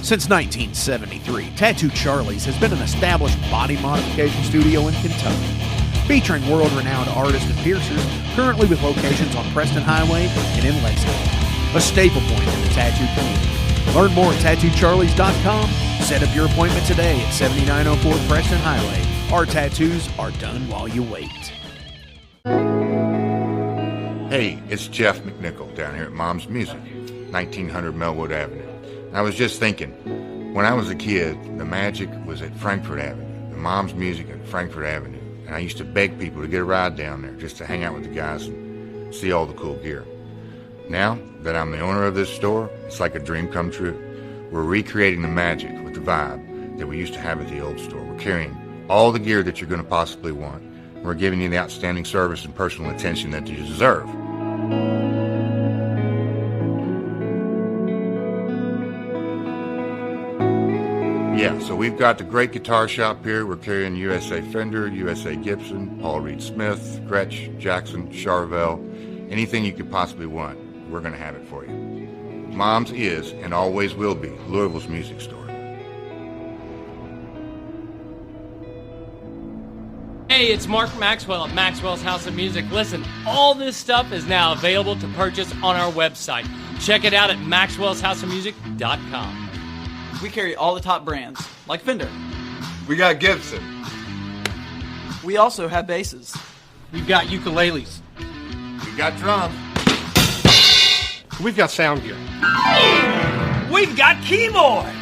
Since 1973, Tattoo Charlie's has been an established body modification studio in Kentucky, featuring world-renowned artists and piercers, currently with locations on Preston Highway and in Lexington, a staple point in the tattoo community. Learn more at tattoocharlies.com. Set up your appointment today at 7904 Preston Highway. Our tattoos are done while you wait. Hey, it's Jeff McNichol down here at Mom's Music, 1900 Melwood Avenue. I was just thinking, when I was a kid, the magic was at Frankfort Avenue, the Mom's Music at Frankfort Avenue, and I used to beg people to get a ride down there just to hang out with the guys and see all the cool gear. Now that I'm the owner of this store, it's like a dream come true. We're recreating the magic with the vibe that we used to have at the old store. We're carrying all the gear that you're going to possibly want. We're giving you the outstanding service and personal attention that you deserve. Yeah, so we've got the great guitar shop here. We're carrying USA Fender, USA Gibson, Paul Reed Smith, Gretsch, Jackson, Charvel, anything you could possibly want, we're going to have it for you. Mom's is, and always will be, Louisville's music store. Hey, it's Mark Maxwell at Maxwell's House of Music. Listen, all this stuff is now available to purchase on our website. Check it out at maxwellshouseofmusic.com. We carry all the top brands, like Fender. We got Gibson. We also have basses. We've got ukuleles. We got drums. We've got sound gear. We've got keyboards.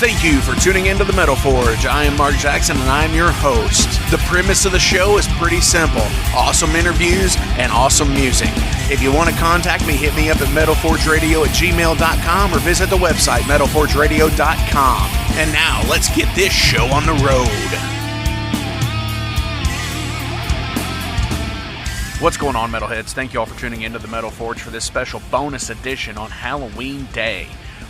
Thank you for tuning into the Metal Forge. I am Mark Jackson and I am your host. The premise of the show is pretty simple. Awesome interviews and awesome music. If you want to contact me, hit me up at metalforgeradio@gmail.com or visit the website metalforgeradio.com. And now let's get this show on the road. What's going on, Metalheads? Thank you all for tuning into the Metal Forge for this special bonus edition on Halloween Day,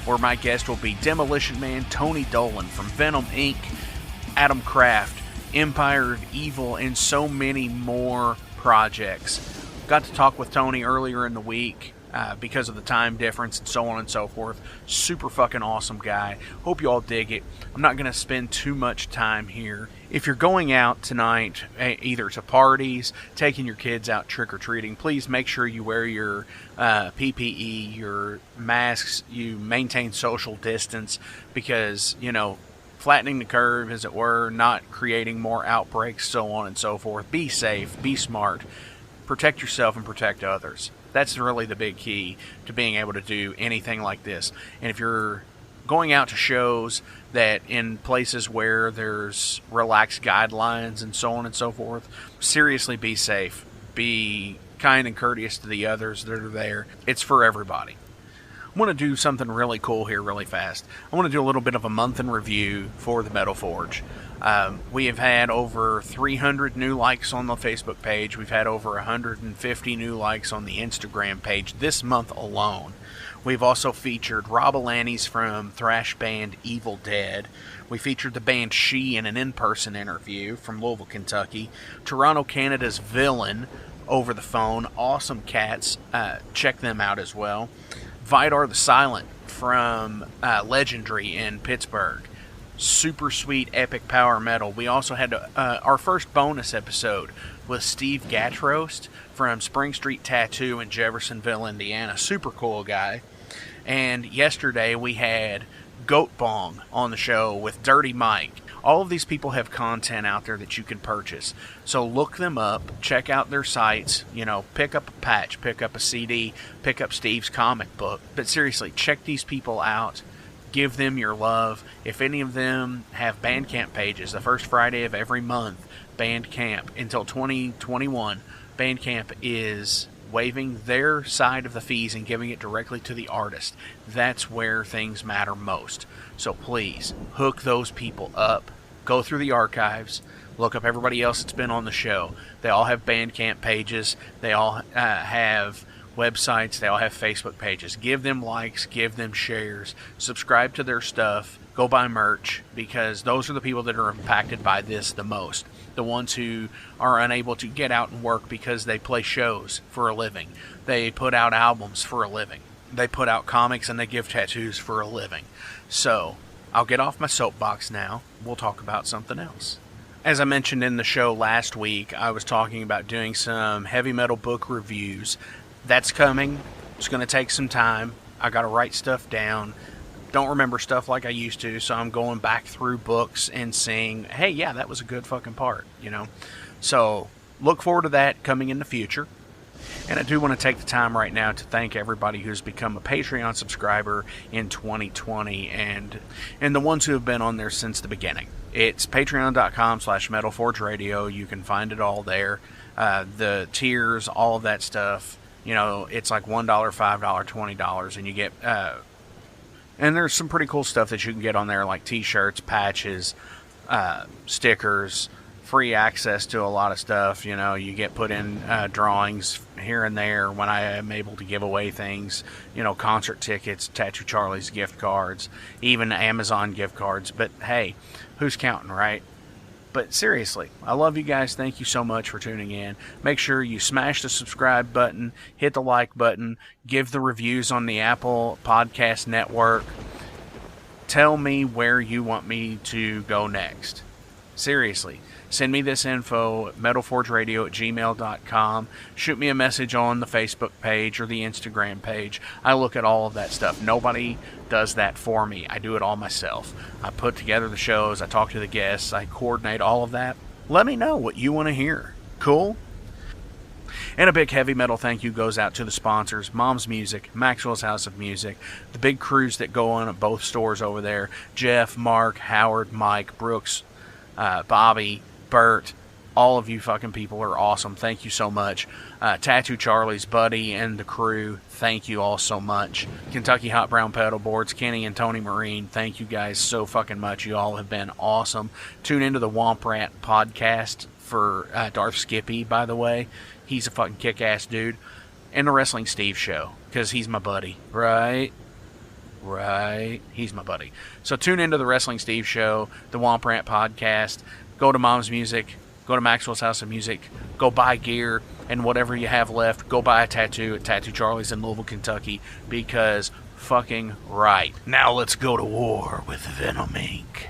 where my guest will be Demolition Man Tony Dolan from Venom Inc., Adam Kraft, Mpire of Evil, and so many more projects. Got to talk with Tony earlier in the week because of the time difference and so on and so forth. Super fucking awesome guy. Hope you all dig it. I'm not going to spend too much time here. If you're going out tonight, either to parties, taking your kids out trick-or-treating, please make sure you wear your PPE, your masks, you maintain social distance, because, you know, flattening the curve, as it were, not creating more outbreaks, so on and so forth. Be safe, be smart, protect yourself and protect others. That's really the big key to being able to do anything like this. And if you're going out to shows that in places where there's relaxed guidelines and so on and so forth, seriously be safe. Be kind and courteous to the others that are there. It's for everybody. I want to do something really cool here really fast. I want to do a little bit of a month in review for the Metal Forge. We have had over 300 new likes on the Facebook page. We've had over 150 new likes on the Instagram page this month alone. We've also featured Rob Alanis from thrash band Evil Dead. We featured the band She in an in-person interview from Louisville, Kentucky. Toronto, Canada's Villain over the phone. Awesome cats. Check them out as well. Vidar the Silent from Legendary in Pittsburgh. Super sweet epic power metal. We also had our first bonus episode with Steve Gatrost from Spring Street Tattoo in Jeffersonville, Indiana. Super cool guy. And yesterday we had Goat Bong on the show with Dirty Mike. All of these people have content out there that you can purchase. So look them up, check out their sites, pick up a patch, pick up a CD, pick up Steve's comic book. But seriously, check these people out. Give them your love. If any of them have Bandcamp pages, the first Friday of every month, Bandcamp, until 2021, Bandcamp is waiving their side of the fees and giving it directly to the artist. That's where things matter most. So please, hook those people up. Go through the archives. Look up everybody else that's been on the show. They all have Bandcamp pages. They all have websites. They all have Facebook pages. Give them likes. Give them shares. Subscribe to their stuff. Go buy merch, because those are the people that are impacted by this the most. The ones who are unable to get out and work because they play shows for a living. They put out albums for a living. They put out comics and they give tattoos for a living. So, I'll get off my soapbox now. We'll talk about something else. As I mentioned in the show last week, I was talking about doing some heavy metal book reviews. That's coming. It's going to take some time. I got to write stuff down. Don't remember stuff like I used to, so I'm going back through books and saying, hey, yeah, that was a good fucking part, So, look forward to that coming in the future. And I do want to take the time right now to thank everybody who's become a Patreon subscriber in 2020 and the ones who have been on there since the beginning. It's patreon.com/metalforgeradio. You can find it all there. The tiers, all of that stuff. It's like $1, $5, $20, and you get... And there's some pretty cool stuff that you can get on there, like t-shirts, patches, stickers, free access to a lot of stuff. You get put in drawings here and there when I am able to give away things. Concert tickets, Tattoo Charlie's gift cards, even Amazon gift cards. But hey, who's counting, right? But seriously, I love you guys. Thank you so much for tuning in. Make sure you smash the subscribe button, hit the like button, give the reviews on the Apple Podcast Network. Tell me where you want me to go next. Seriously, send me this info at metalforgeradio@gmail.com. Shoot me a message on the Facebook page or the Instagram page. I look at all of that stuff. Nobody does that for me. I do it all myself. I put together the shows. I talk to the guests. I coordinate all of that. Let me know what you want to hear. Cool? And a big heavy metal thank you goes out to the sponsors, Mom's Music, Maxwell's House of Music, the big crews that go on at both stores over there, Jeff, Mark, Howard, Mike, Brooks, Bobby, Bert. All of you fucking people are awesome. Thank you so much. Tattoo Charlie's buddy and the crew, thank you all so much. Kentucky Hot Brown Pedalboards, Kenny and Tony Marine, thank you guys so fucking much. You all have been awesome. Tune into the Womp Rat podcast for Darth Skippy, by the way. He's a fucking kick-ass dude. And the Wrestling Steve show, because he's my buddy, right? Right. He's my buddy. So tune into the Wrestling Steve show, the Womp Rant podcast. Go to Mom's Music. Go to Maxwell's House of Music. Go buy gear. And whatever you have left, go buy a tattoo at Tattoo Charlie's in Louisville, Kentucky. Because fucking right. Now let's go to war with Venom Inc.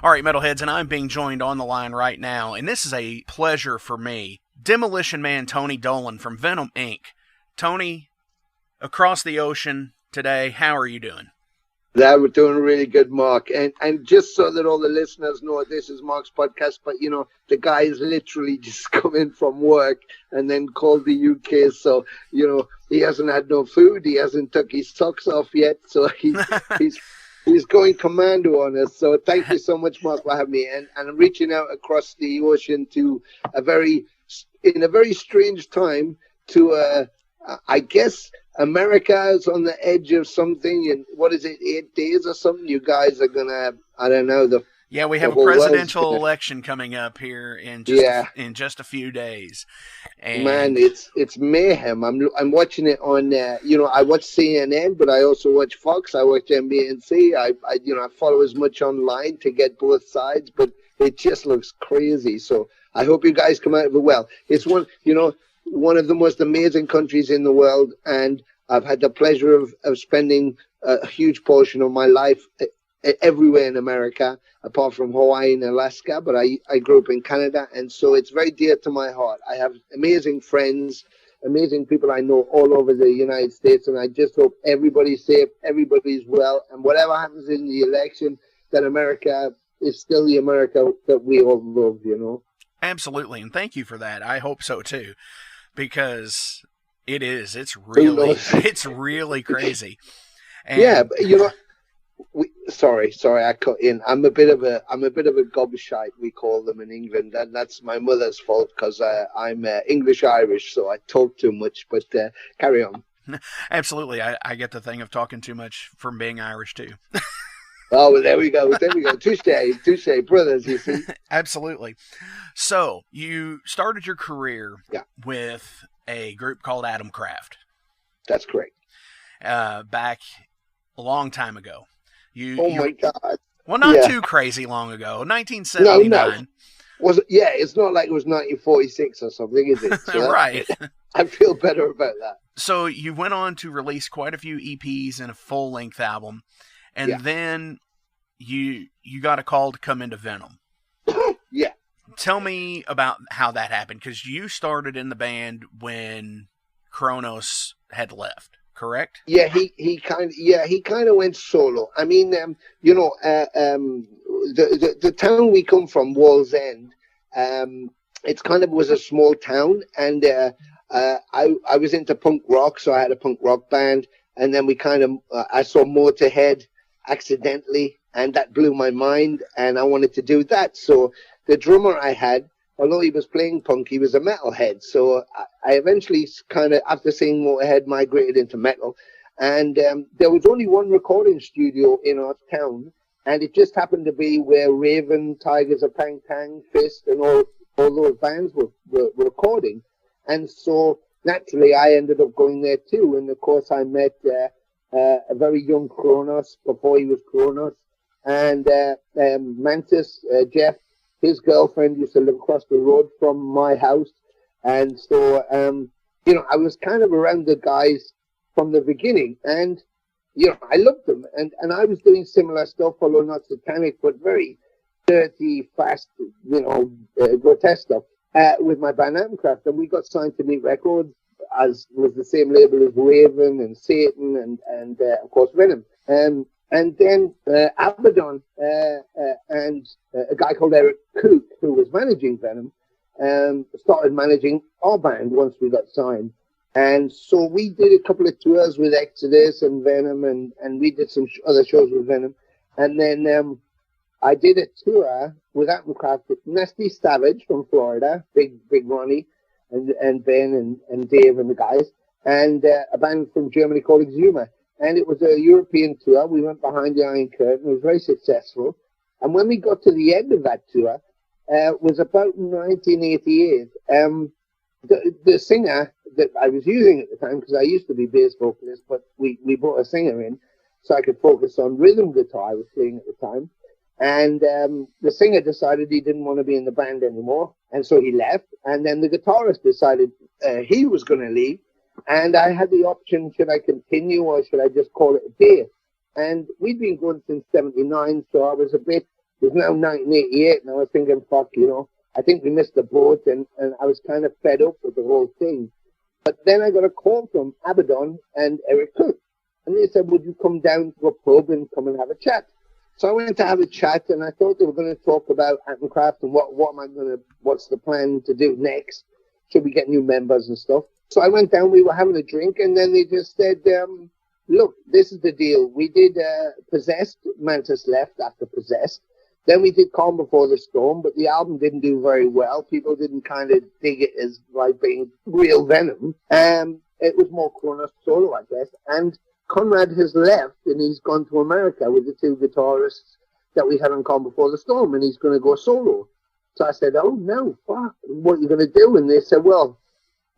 All right, Metalheads, and I'm being joined on the line right now, and this is a pleasure for me. Demolition Man Tony Dolan from Venom, Inc. Tony, across the ocean today, how are you doing? That we're doing really good, Mark. And just so that all the listeners know, this is Mark's podcast, but, you know, the guy is literally just coming from work and then called the UK. So, you know, he hasn't had no food. He hasn't took his socks off yet. So he's going commando on us. So thank you so much, Mark, for having me. And I'm reaching out across the ocean to in a very strange time to, I guess, America is on the edge of something, and what is it, 8 days or something? You guys are going to, I don't know. We have a presidential election coming up here in just a few days. And man, it's mayhem. I'm watching it on, I watch CNN, but I also watch Fox. I watch NBC. I follow as much online to get both sides, but it just looks crazy. So I hope you guys come out of it well. It's one of the most amazing countries in the world, and I've had the pleasure of spending a huge portion of my life everywhere in America, apart from Hawaii and Alaska, but I grew up in Canada, and so it's very dear to my heart. I have amazing friends, amazing people I know all over the United States, and I just hope everybody's safe, everybody's well, and whatever happens in the election, that America is still the America that we all love, you know? Absolutely, and thank you for that. I hope so too, because it's really crazy. And yeah, but you know, sorry, I cut in. I'm a bit of a gobshite, we call them in England, and that's my mother's fault because I'm English Irish, so I talk too much. But carry on. Absolutely, I get the thing of talking too much from being Irish too. Oh, well, there we go. Touche, brothers. You see. Absolutely. So you started your career with a group called Adam Kraft. That's correct. Back a long time ago. My God. Well, not too crazy long ago. 1979. No. It's not like it was 1946 or something, is it? So right. I feel better about that. So you went on to release quite a few EPs and a full-length album, and then you got a call to come into Venom. Yeah. Tell me about how that happened, because you started in the band when Kronos had left. Correct? Yeah, he kind of went solo. I mean, the town we come from, Wall's End, it's kind of was a small town, and I was into punk rock, so I had a punk rock band, and then I saw Motorhead accidentally, and that blew my mind, and I wanted to do that. So the drummer I had, although he was playing punk, he was a metalhead. So I eventually kind of, after seeing Motorhead, migrated into metal. And there was only one recording studio in our town, and it just happened to be where Raven, Tigers of Pang Tang, Fist, and all those bands were recording. And so naturally, I ended up going there too. And of course, I met a very young Kronos before he was Kronos, and Mantis, Jeff. His girlfriend used to live across the road from my house. And so, I was kind of around the guys from the beginning. And, I loved them. And I was doing similar stuff, although not satanic, but very dirty, fast, grotesque stuff with my band Kraft. And we got signed to Meat Records, as was the same label as Raven and Satan and of course, Venom. And then Abaddon and a guy called Eric Kook, who was managing Venom, started managing our band once we got signed. And so we did a couple of tours with Exodus and Venom, and we did some other shows with Venom. And then I did a tour with Atmcraft with Nasty Savage from Florida, Big Ronnie, and Ben and Dave and the guys, and a band from Germany called Exuma. And it was a European tour. We went behind the Iron Curtain. It was very successful. And when we got to the end of that tour, it was about 1988. The singer that I was using at the time, because I used to be bass vocalist, but we brought a singer in so I could focus on rhythm guitar I was playing at the time. And the singer decided he didn't want to be in the band anymore, and so he left. And then the guitarist decided he was going to leave. And I had the option, should I continue or should I just call it a day? And we'd been going since 79, so I was it was now 1988, and I was thinking, fuck, I think we missed the boat, and I was kind of fed up with the whole thing. But then I got a call from Abaddon and Eric Kook, and they said, would you come down to a pub and come and have a chat? So I went to have a chat, and I thought they were going to talk about Atmcraft and what's the plan to do next? Should we get new members and stuff? So I went down, we were having a drink, and then they just said, look, this is the deal. We did Possessed, Mantis left after Possessed. Then we did Calm Before the Storm, but the album didn't do very well. People didn't kind of dig it as like being real Venom. It was more Kronos solo, I guess. And Conrad has left, and he's gone to America with the two guitarists that we had on Calm Before the Storm, and he's going to go solo. So I said, oh, no, fuck, what are you going to do? And they said, well,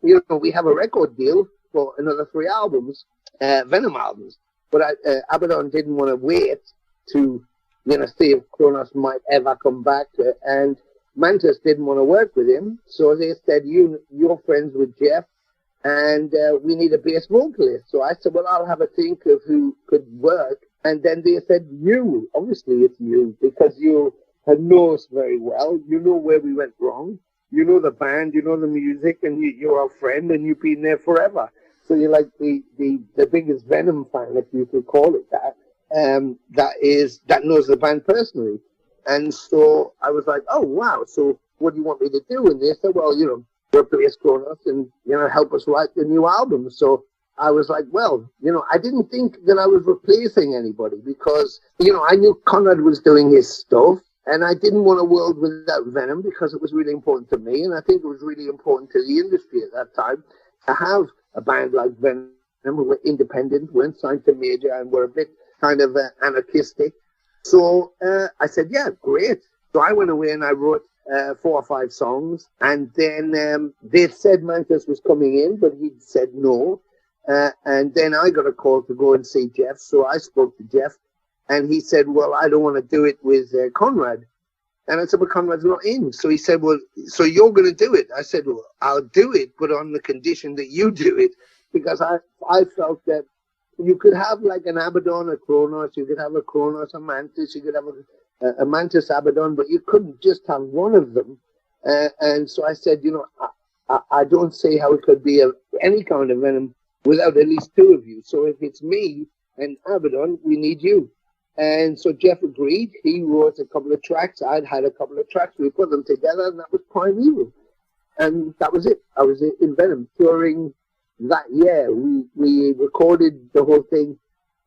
we have a record deal for another 3 albums, Venom albums. But Abaddon didn't want to wait to, see if Kronos might ever come back. And Mantis didn't want to work with him. So they said, you're friends with Jeff. and we need a bass vocalist. So I said, well, I'll have a think of who could work. And then they said, you. Obviously, it's you, because you know us very well. You know where we went wrong. You know the band, you know the music, and you're our friend, and you've been there forever. So you're like the biggest Venom fan, if you could call it that, that knows the band personally. And so I was like, oh, wow, so what do you want me to do? And they said, well, we're bass Kronos, and, help us write the new album. So I was like, well, I didn't think that I was replacing anybody because, I knew Conrad was doing his stuff, and I didn't want a world without Venom because it was really important to me, and I think it was really important to the industry at that time to have a band like Venom who were independent, weren't signed to major, and were a bit kind of anarchistic. So I said, yeah, great. So I went away and I wrote 4 or 5 songs, and then they said Mantis was coming in, but he said no. And then I got a call to go and see Jeff. So I spoke to Jeff, and he said, well, I don't want to do it with Conrad. And I said, well, Conrad's not in. So he said, well, so you're going to do it? I said, well, I'll do it, but on the condition that you do it, because I felt that you could have like an Abaddon, a Kronos, you could have a Kronos, a Mantis, you could have a Mantis Abaddon, but you couldn't just have one of them. And so I said, I don't see how it could be any kind of Venom without at least 2 of you. So if it's me and Abaddon, we need you. And so Jeff agreed. He wrote a couple of tracks. I'd had a couple of tracks. We put them together, and that was Mpire of Evil. And that was it. I was in Venom touring that year. We recorded the whole thing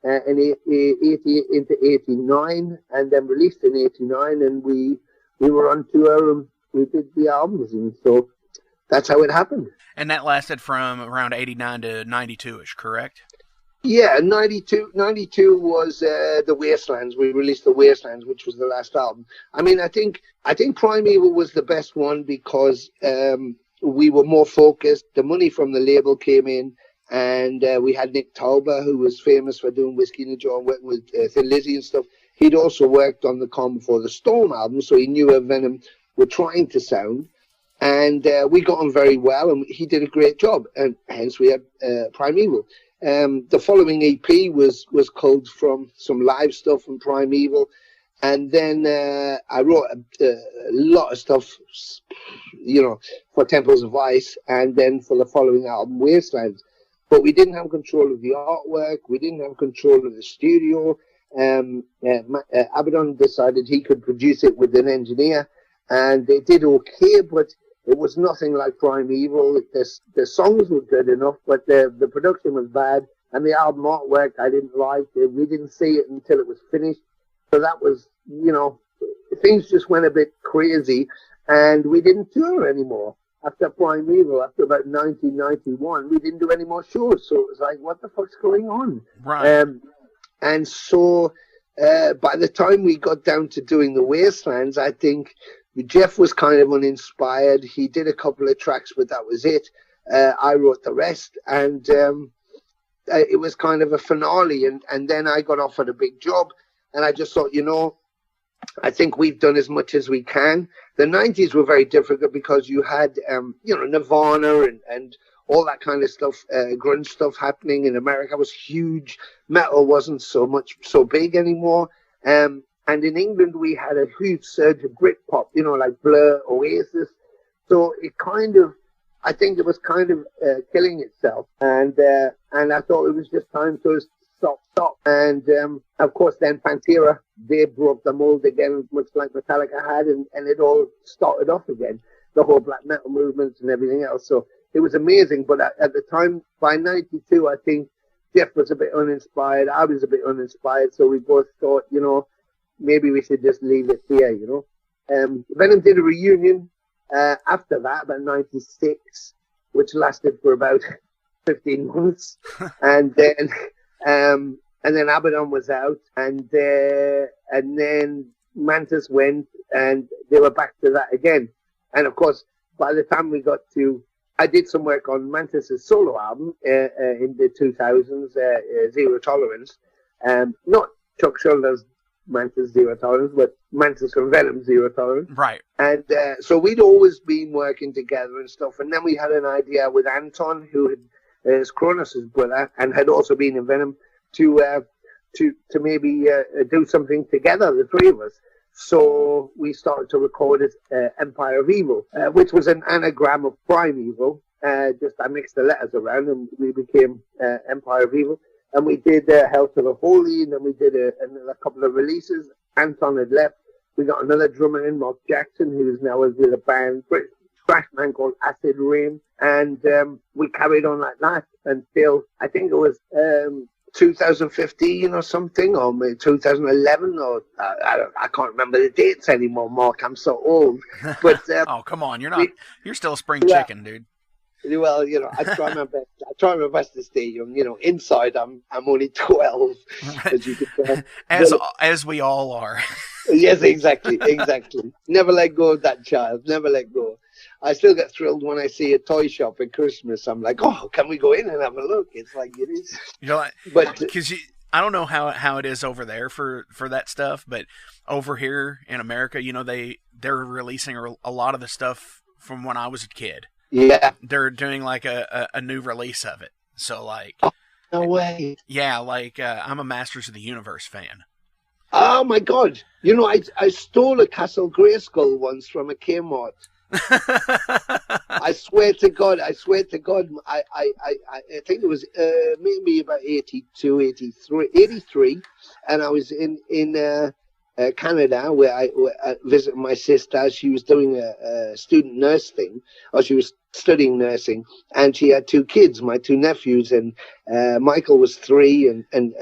into 89, and then released in 89, and we were on tour, and we did the albums, and so that's how it happened. And that lasted from around 89 to 92-ish, correct? Yeah, 92 was the Wastelands. We released the Wastelands, which was the last album. I mean, I think Mpire of Evil was the best one because we were more focused. The money from the label came in, and we had Nick Tauber, who was famous for doing Whiskey in the Jar and working with Thin Lizzy and stuff. He'd also worked on the Calm Before the Storm album, so he knew how Venom were trying to sound. And we got on very well, and he did a great job, and hence we had Mpire of Evil. The following EP was culled from some live stuff from Mpire of Evil, and then I wrote a lot of stuff, for Temples of Ice, and then for the following album, Wastelands. But we didn't have control of the artwork. We didn't have control of the studio. Abaddon decided he could produce it with an engineer, and they did okay, but it was nothing like Mpire of Evil. The songs were good enough, but the production was bad, and the album artwork I didn't like. We didn't see it until it was finished. So that was, things just went a bit crazy, and we didn't tour anymore. After Mpire of Evil, after about 1991, we didn't do any more shows. So it was like, what the fuck's going on? Right. And so by the time we got down to doing the Wastelands, I think Jeff was kind of uninspired. He did a couple of tracks, but that was it. I wrote the rest, and it was kind of a finale. And then I got offered a big job, and I just thought, I think we've done as much as we can. The 90s were very difficult because you had, Nirvana and all that kind of stuff, grunge stuff happening in America was huge. Metal wasn't so big anymore. And in England, we had a huge surge of Britpop, like Blur, Oasis. So I think it was kind of killing itself. And I thought it was just time to stop. And of course, then Pantera, they broke the mold again, much like Metallica had, and it all started off again, the whole black metal movement and everything else. So it was amazing. But at the time, by 92, I think Jeff was a bit uninspired. I was a bit uninspired. So we both thought, maybe we should just leave it here, Venom did a reunion after that, about 96, which lasted for about 15 months. And then Abaddon was out, and then Mantis went, and they were back to that again. And of course, by the time we got to, I did some work on Mantis's solo album in the 2000s, Zero Tolerance. Not Chuck Schuldin's Mantis Zero Tolerance, but Mantis from Venom Zero Tolerance. Right. And so we'd always been working together and stuff. And then we had an idea with Anton, who is Kronos' brother, and had also been in Venom, to maybe do something together, the three of us. So we started to record it, Mpire of Evil, which was an anagram of Prime Evil. Just I mixed the letters around and we became Mpire of Evil. And we did Hell to the Holy, and then we did a couple of releases. Anton had left. We got another drummer in, Mark Jackson, who is now with a band, British thrash man called Acid Rain. And we carried on like that until, I think it was 2015 or something, or maybe 2011, or I can't remember the dates anymore, Mark. I'm so old. But oh, come on. You're still a spring chicken, dude. Well, you know, I try my best. I try my best to stay young. You know, inside I'm only 12, as you can tell. As we all are. Yes, exactly. Never let go of that child. Never let go. I still get thrilled when I see a toy shop at Christmas. I'm like, oh, can we go in and have a look? It's like it is. You know, but because I don't know how it is over there for that stuff, but over here in America, you know, they're releasing a lot of the stuff from when I was a kid. Yeah, they're doing like a new release of it. So like, no way. Yeah, like I'm a Masters of the Universe fan. Oh my God! You know, I stole a Castle Grayskull once from a Kmart. I swear to God. I think it was maybe about 82, 83, and I was in Canada, where I visited my sister. She was doing a student nurse thing, or she was studying nursing, and she had two kids, my two nephews, and Michael was 3 and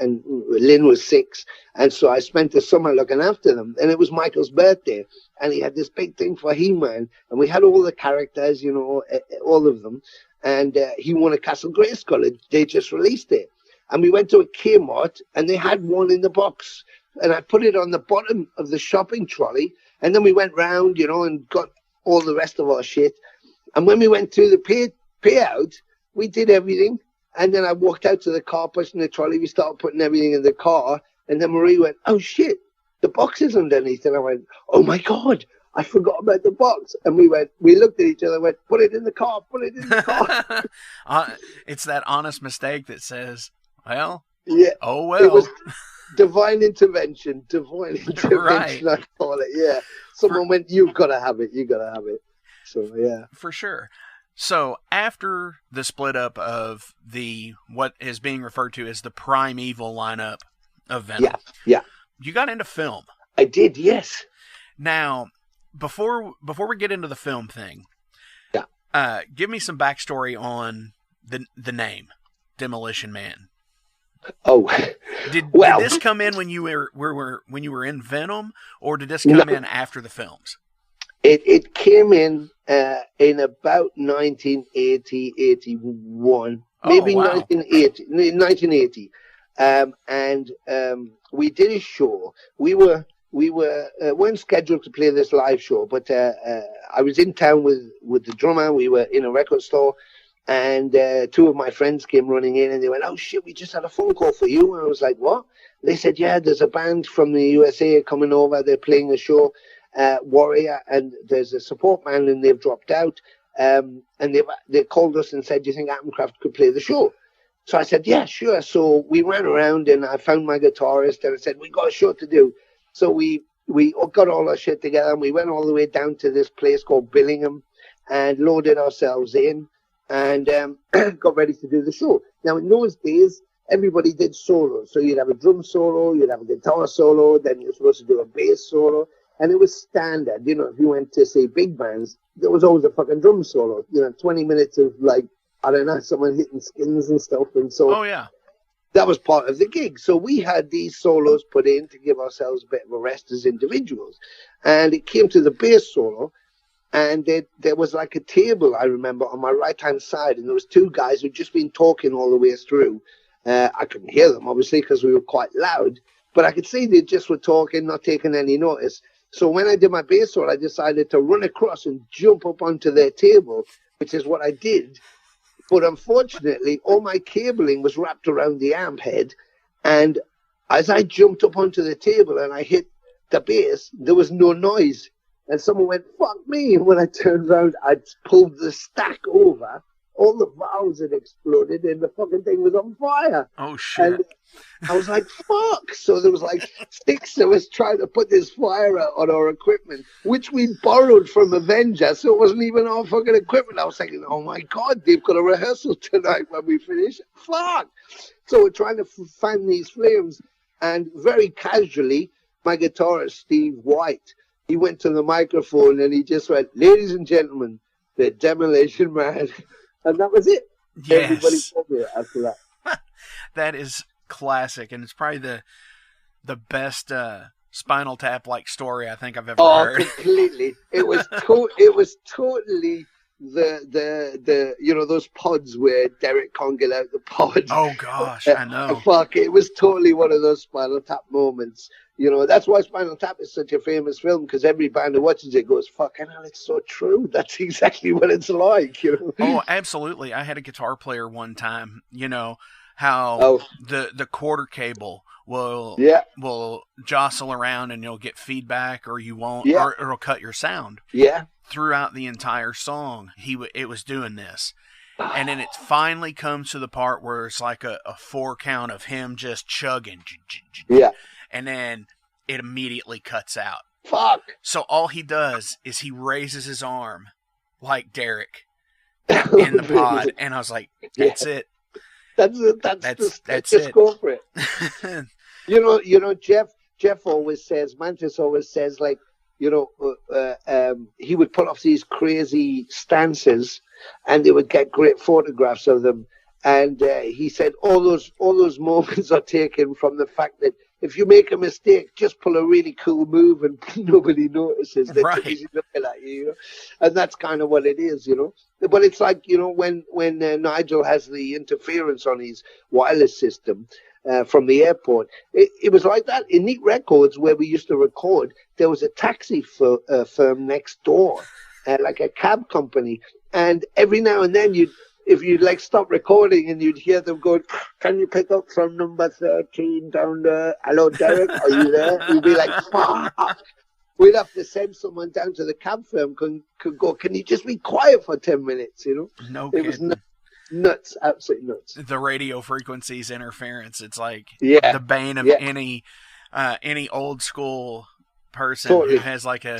Lynn was 6, and so I spent the summer looking after them. And it was Michael's birthday, and he had this big thing for He-Man, and we had all the characters, you know, all of them, and he won a Castle Grayskull. They just released it, and we went to a Kmart, and they had one in the box. And I put it on the bottom of the shopping trolley. And then we went round, you know, and got all the rest of our shit. And when we went to the payout, we did everything. And then I walked out to the car, pushing the trolley. We started putting everything in the car. And then Marie went, oh, shit, the box is underneath. And I went, oh, my God, I forgot about the box. And we looked at each other and went, put it in the car, put it in the car. It's that honest mistake that says, well, yeah, oh, well. It was divine intervention, right. I call it, yeah. Someone went, you've got to have it. So, yeah. For sure. So, after the split up of what is being referred to as the Prime Evil lineup of Venom, yeah, you got into film. I did, yes. Now, before we get into the film thing, give me some backstory on the name, Demolition Man. Oh, did this come in when you were in Venom, or did this come in after the films? It came in about 1980, 81, maybe 1980. And we did a show. We weren't scheduled to play this live show, but I was in town with the drummer. We were in a record store. And 2 of my friends came running in, and they went, oh, shit, we just had a phone call for you. And I was like, what? They said, yeah, there's a band from the USA coming over. They're playing a show, Warrior, and there's a support band, and they've dropped out. And they called us and said, do you think Atomcraft could play the show? So I said, yeah, sure. So we ran around, and I found my guitarist, and I said, we got a show to do. So we got all our shit together, and we went all the way down to this place called Billingham and loaded ourselves in. And got ready to do the show. Now, in those days, everybody did solos. So you'd have a drum solo, you'd have a guitar solo, then you're supposed to do a bass solo. And it was standard. You know, if you went to, say, big bands, there was always a fucking drum solo. You know, 20 minutes of, like, I don't know, someone hitting skins and stuff. And so that was part of the gig. So we had these solos put in to give ourselves a bit of a rest as individuals. And it came to the bass solo. And there was like a table, I remember, on my right-hand side, and there was 2 guys who'd just been talking all the way through. I couldn't hear them, obviously, because we were quite loud, but I could see they just were talking, not taking any notice. So when I did my bass solo, I decided to run across and jump up onto their table, which is what I did. But unfortunately, all my cabling was wrapped around the amp head, and as I jumped up onto the table and I hit the bass, there was no noise. And someone went, fuck me. And when I turned around, I pulled the stack over. All the valves had exploded and the fucking thing was on fire. Oh, shit. And I was like, fuck. So there was like 6 of us trying to put this fire out on our equipment, which we borrowed from Avenger. So it wasn't even our fucking equipment. I was thinking, oh my God, they've got a rehearsal tonight when we finish. Fuck. So we're trying to fan these flames. And very casually, my guitarist, Steve White, he went to the microphone and he just went, ladies and gentlemen, the Demolition Man. And that was it. Yes. Everybody told me after that. That is classic, and it's probably the best Spinal Tap like story I think I've ever heard. Oh, completely. It was totally the you know, those pods where Derek can't get out the pod. Oh gosh, I know. Fuck, it was totally one of those Spinal Tap moments. You know, that's why Spinal Tap is such a famous film, because every band who watches it goes, fucking hell, it's so true. That's exactly what it's like, you know. Oh, absolutely. I had a guitar player one time, you know, how the quarter cable will jostle around and you'll get feedback or you won't, or it'll cut your sound. Yeah. Throughout the entire song, it was doing this. And then it finally comes to the part where it's like a 4 count of him just chugging. Yeah. And then it immediately cuts out. Fuck. So all he does is he raises his arm like Derek in the pod. And I was like, that's it. That's just it. Go for it. you know, Jeff always says, Mantis always says, like, you know, he would put off these crazy stances and they would get great photographs of them. And he said all those moments are taken from the fact that if you make a mistake, just pull a really cool move and nobody notices. They're right. busy looking at you, you know? And that's kind of what it is, you know. But it's like, you know, when Nigel has the interference on his wireless system from the airport, it was like that. In Neat Records, where we used to record, there was a taxi firm next door, like a cab company. And every now and then if you'd like stop recording and you'd hear them going, can you pick up from number 13 down there? Hello, Derek, are you there? You'd be like, fuck. We'd have to send someone down to the cab firm, could go, can you just be quiet for 10 minutes, you know? No It kidding. was nuts, absolutely nuts. The radio frequencies interference, it's like Yeah. the bane of Yeah. any old school person Totally. who has like a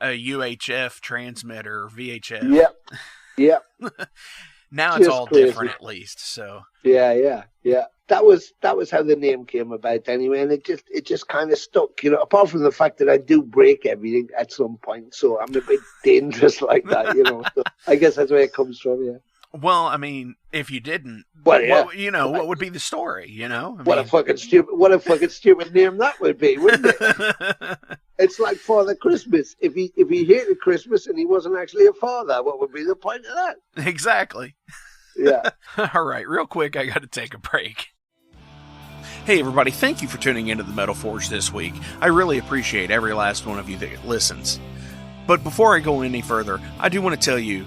UHF transmitter or VHF. Yep. Yep. Now it's Just all crazy. different, at least. So Yeah. That was how the name came about anyway, and it just kind of stuck, you know. Apart from the fact that I do break everything at some point, so I'm a bit dangerous like that, you know. So I guess that's where it comes from, yeah. well, I mean, if you didn't, Well, yeah. what would be the story? You know, What a fucking stupid name that would be, wouldn't it? It's like Father Christmas. If he hated Christmas and he wasn't actually a father, what would be the point of that? Exactly. Yeah. All right, real quick, I got to take a break. Hey everybody, thank you for tuning into the Metal Forge this week. I really appreciate every last one of you that listens. But before I go any further, I do want to tell you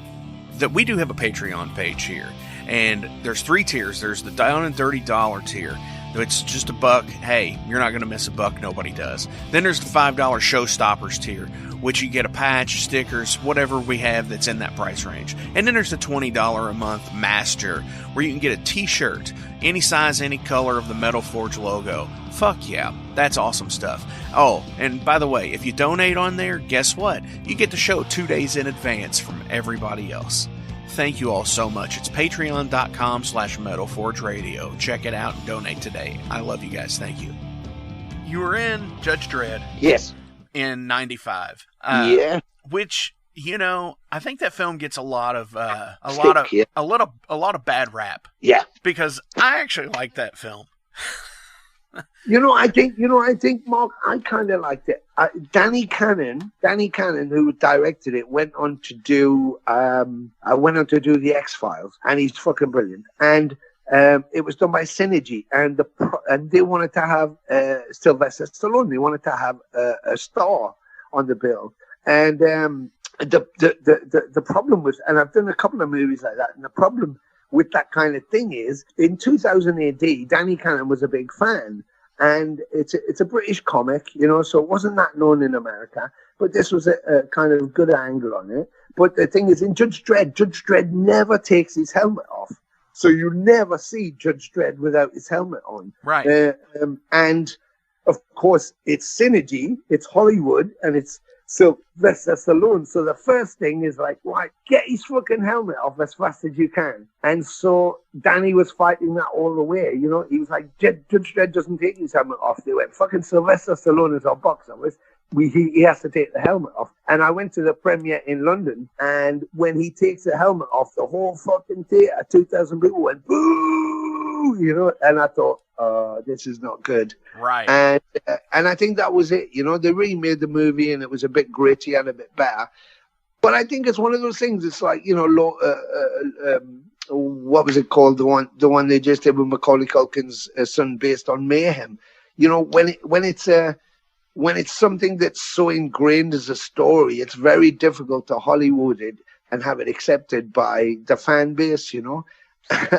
that we do have a Patreon page here. And there's 3 tiers. There's the Down and Dirty Dollar tier. It's just $1. Hey, you're not going to miss $1. Nobody does. Then there's the $5 Showstoppers tier, which you get a patch, stickers, whatever we have that's in that price range. And then there's the $20 a month Master, where you can get a t-shirt, any size, any color of the Metal Forge logo. Fuck yeah, that's awesome stuff. Oh, and by the way, if you donate on there, guess what? You get the show 2 days in advance from everybody else. Thank you all so much. It's patreon.com/metalforgeradio. Check it out and donate today. I love you guys. Thank you. You were in Judge Dredd. Yes. In 95. Yeah. Which, you know, I think that film gets a lot of bad rap. Yeah. Because I actually like that film. I think, Mark, I kind of liked it. Danny Cannon, who directed it, went on to do the X-Files, and he's fucking brilliant. And it was done by Synergy, and they wanted to have Sylvester Stallone. They wanted to have a star on the bill, and the problem was, and I've done a couple of movies like that, and the problem with that kind of thing is, in 2000 AD, Danny Cannon was a big fan. And it's a British comic, you know, so it wasn't that known in America, but this was a kind of good angle on it. But the thing is, in Judge Dredd never takes his helmet off. So you never see Judge Dredd without his helmet on. Right. And, of course, it's synergy, it's Hollywood, and it's Sylvester Stallone. So the first thing is like, right, get his fucking helmet off as fast as you can. And so Danny was fighting that all the way. You know, he was like, Judge Dredd doesn't take his helmet off. They went, fucking Sylvester Stallone is our box office. He has to take the helmet off. And I went to the premiere in London, and when he takes the helmet off, the whole fucking theater, 2,000 people went, boo, you know, and I thought, this is not good. Right. And I think that was it. You know, they really made the movie, and it was a bit gritty and a bit better. But I think it's one of those things. It's like, you know, what was it called? The one they just did with Macaulay Culkin's son, based on Mayhem. You know, when it's something that's so ingrained as a story, it's very difficult to Hollywood it and have it accepted by the fan base, you know.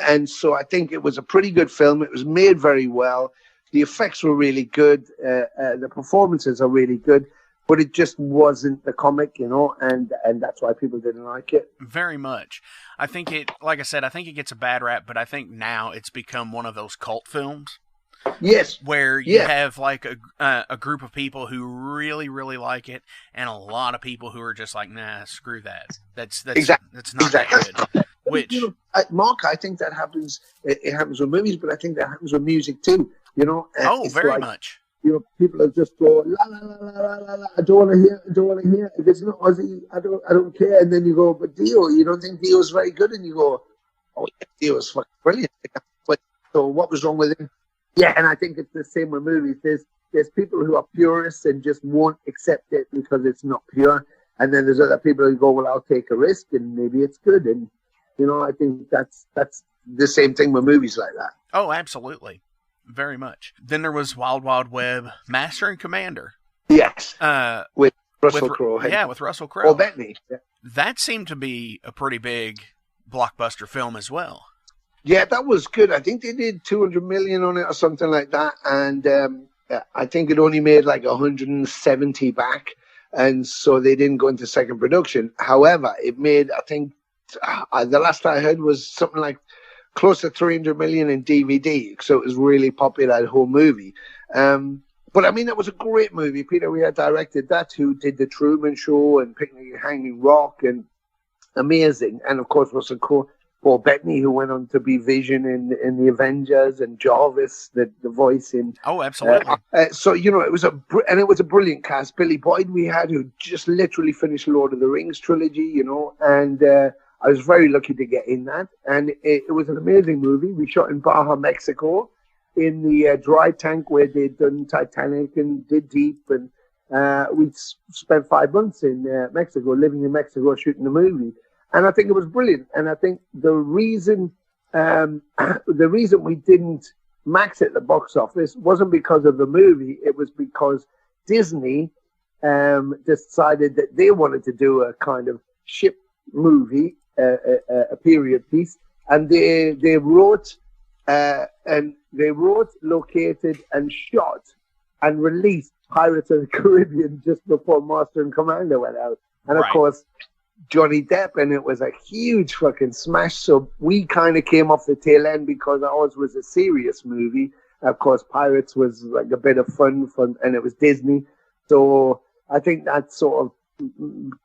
And so I think it was a pretty good film. It was made very well. The effects were really good. The performances are really good, but it just wasn't the comic, you know, and that's why people didn't like it. Very much. I think like I said, I think it gets a bad rap, but I think now it's become one of those cult films. Yes. Where you have like a group of people who really, really like it, and a lot of people who are just like, nah, screw that. That's exactly. That's not that good. Which, you know, Mark, I think that happens. It happens with movies, but I think that happens with music too. You know. Very much. You know, people are just go la la la la la la la. I don't want to hear. If it's not Ozzy, I don't care. And then you go, but Dio, you don't think Dio's very good? And you go, oh, yeah, Dio's fucking brilliant. But so what was wrong with him? Yeah, and I think it's the same with movies. There's people who are purists and just won't accept it because it's not pure. And then there's other people who go, well, I'll take a risk and maybe it's good. And, you know, I think that's the same thing with movies like that. Oh, absolutely. Very much. Then there was Wild Wild Web, Master and Commander. Yes. With Russell Crowe. Yeah, with Russell Crowe. Paul Bettany. Yeah. That seemed to be a pretty big blockbuster film as well. Yeah, that was good. I think they did 200 million on it or something like that. And I think it only made like 170 back. And so they didn't go into second production. However, it made, I think, the last I heard was something like close to 300 million in DVD. So it was really popular, that whole movie. But I mean, it was a great movie. Peter Weir directed that, who did The Truman Show and Picnic at Hanging Rock, and amazing. And of course, Russell Crowe. Paul Bettany, who went on to be Vision in the Avengers, and Jarvis, the voice in. Oh, absolutely. So you know, it was a brilliant cast. Billy Boyd we had, who just literally finished Lord of the Rings trilogy, you know, and I was very lucky to get in that. And it was an amazing movie. We shot in Baja, Mexico, in the dry tank where they'd done Titanic and did Deep, and we spent 5 months in Mexico, living in Mexico, shooting the movie. And I think it was brilliant. And I think the reason we didn't max at the box office wasn't because of the movie. It was because Disney decided that they wanted to do a kind of ship movie, a period piece, and they wrote, located, and shot and released Pirates of the Caribbean just before Master and Commander went out. And of course, Johnny Depp, and it was a huge fucking smash. So we kind of came off the tail end because ours was a serious movie. Of course, Pirates was like a bit of fun, and it was Disney. So I think that sort of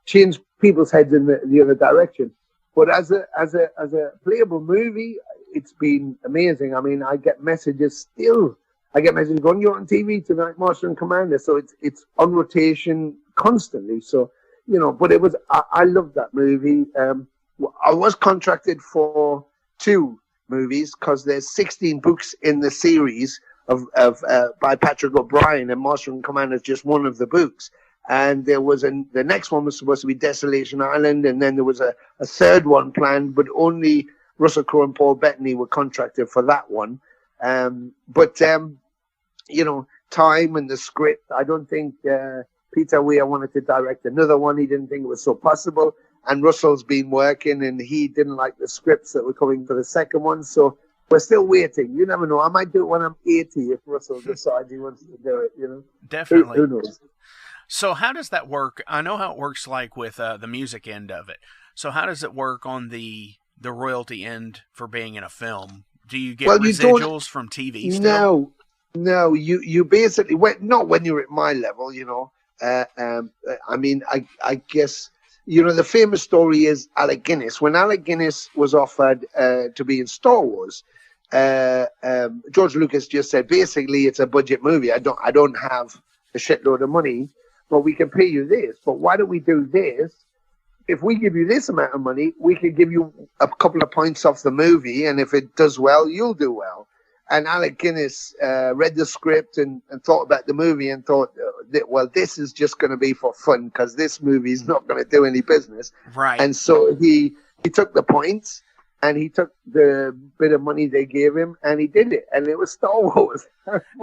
changed people's heads in the other direction. But as a playable movie, it's been amazing. I mean, I get messages still. I get messages going, "You're on TV tonight, Master and Commander." So it's on rotation constantly. So. You know, but it was, I loved that movie. I was contracted for 2 movies because there's 16 books in the series by Patrick O'Brien, and Master and Commander is just one of the books. And there was the next one was supposed to be Desolation Island, and then there was a third one planned, but only Russell Crowe and Paul Bettany were contracted for that one. But you know, time and the script, I don't think Peter Weir wanted to direct another one. He didn't think it was so possible. And Russell's been working, and he didn't like the scripts that were coming for the second one. So we're still waiting. You never know. I might do it when I'm 80 if Russell decides he wants to do it. You know, Definitely. Who knows? So how does that work? I know how it works, like with the music end of it. So how does it work on the royalty end for being in a film? Do you get residuals from TV still? No. You basically not when you're at my level, you know. I mean, I guess, you know, the famous story is Alec Guinness. When Alec Guinness was offered to be in Star Wars, George Lucas just said, basically, it's a budget movie. I don't have a shitload of money, but we can pay you this. But why don't we do this? If we give you this amount of money, we could give you a couple of points off the movie, and if it does well, you'll do well. And Alec Guinness read the script and thought about the movie and thought, well, this is just going to be for fun because this movie is not going to do any business. Right. And so he took the points and he took the bit of money they gave him and he did it. And it was Star Wars.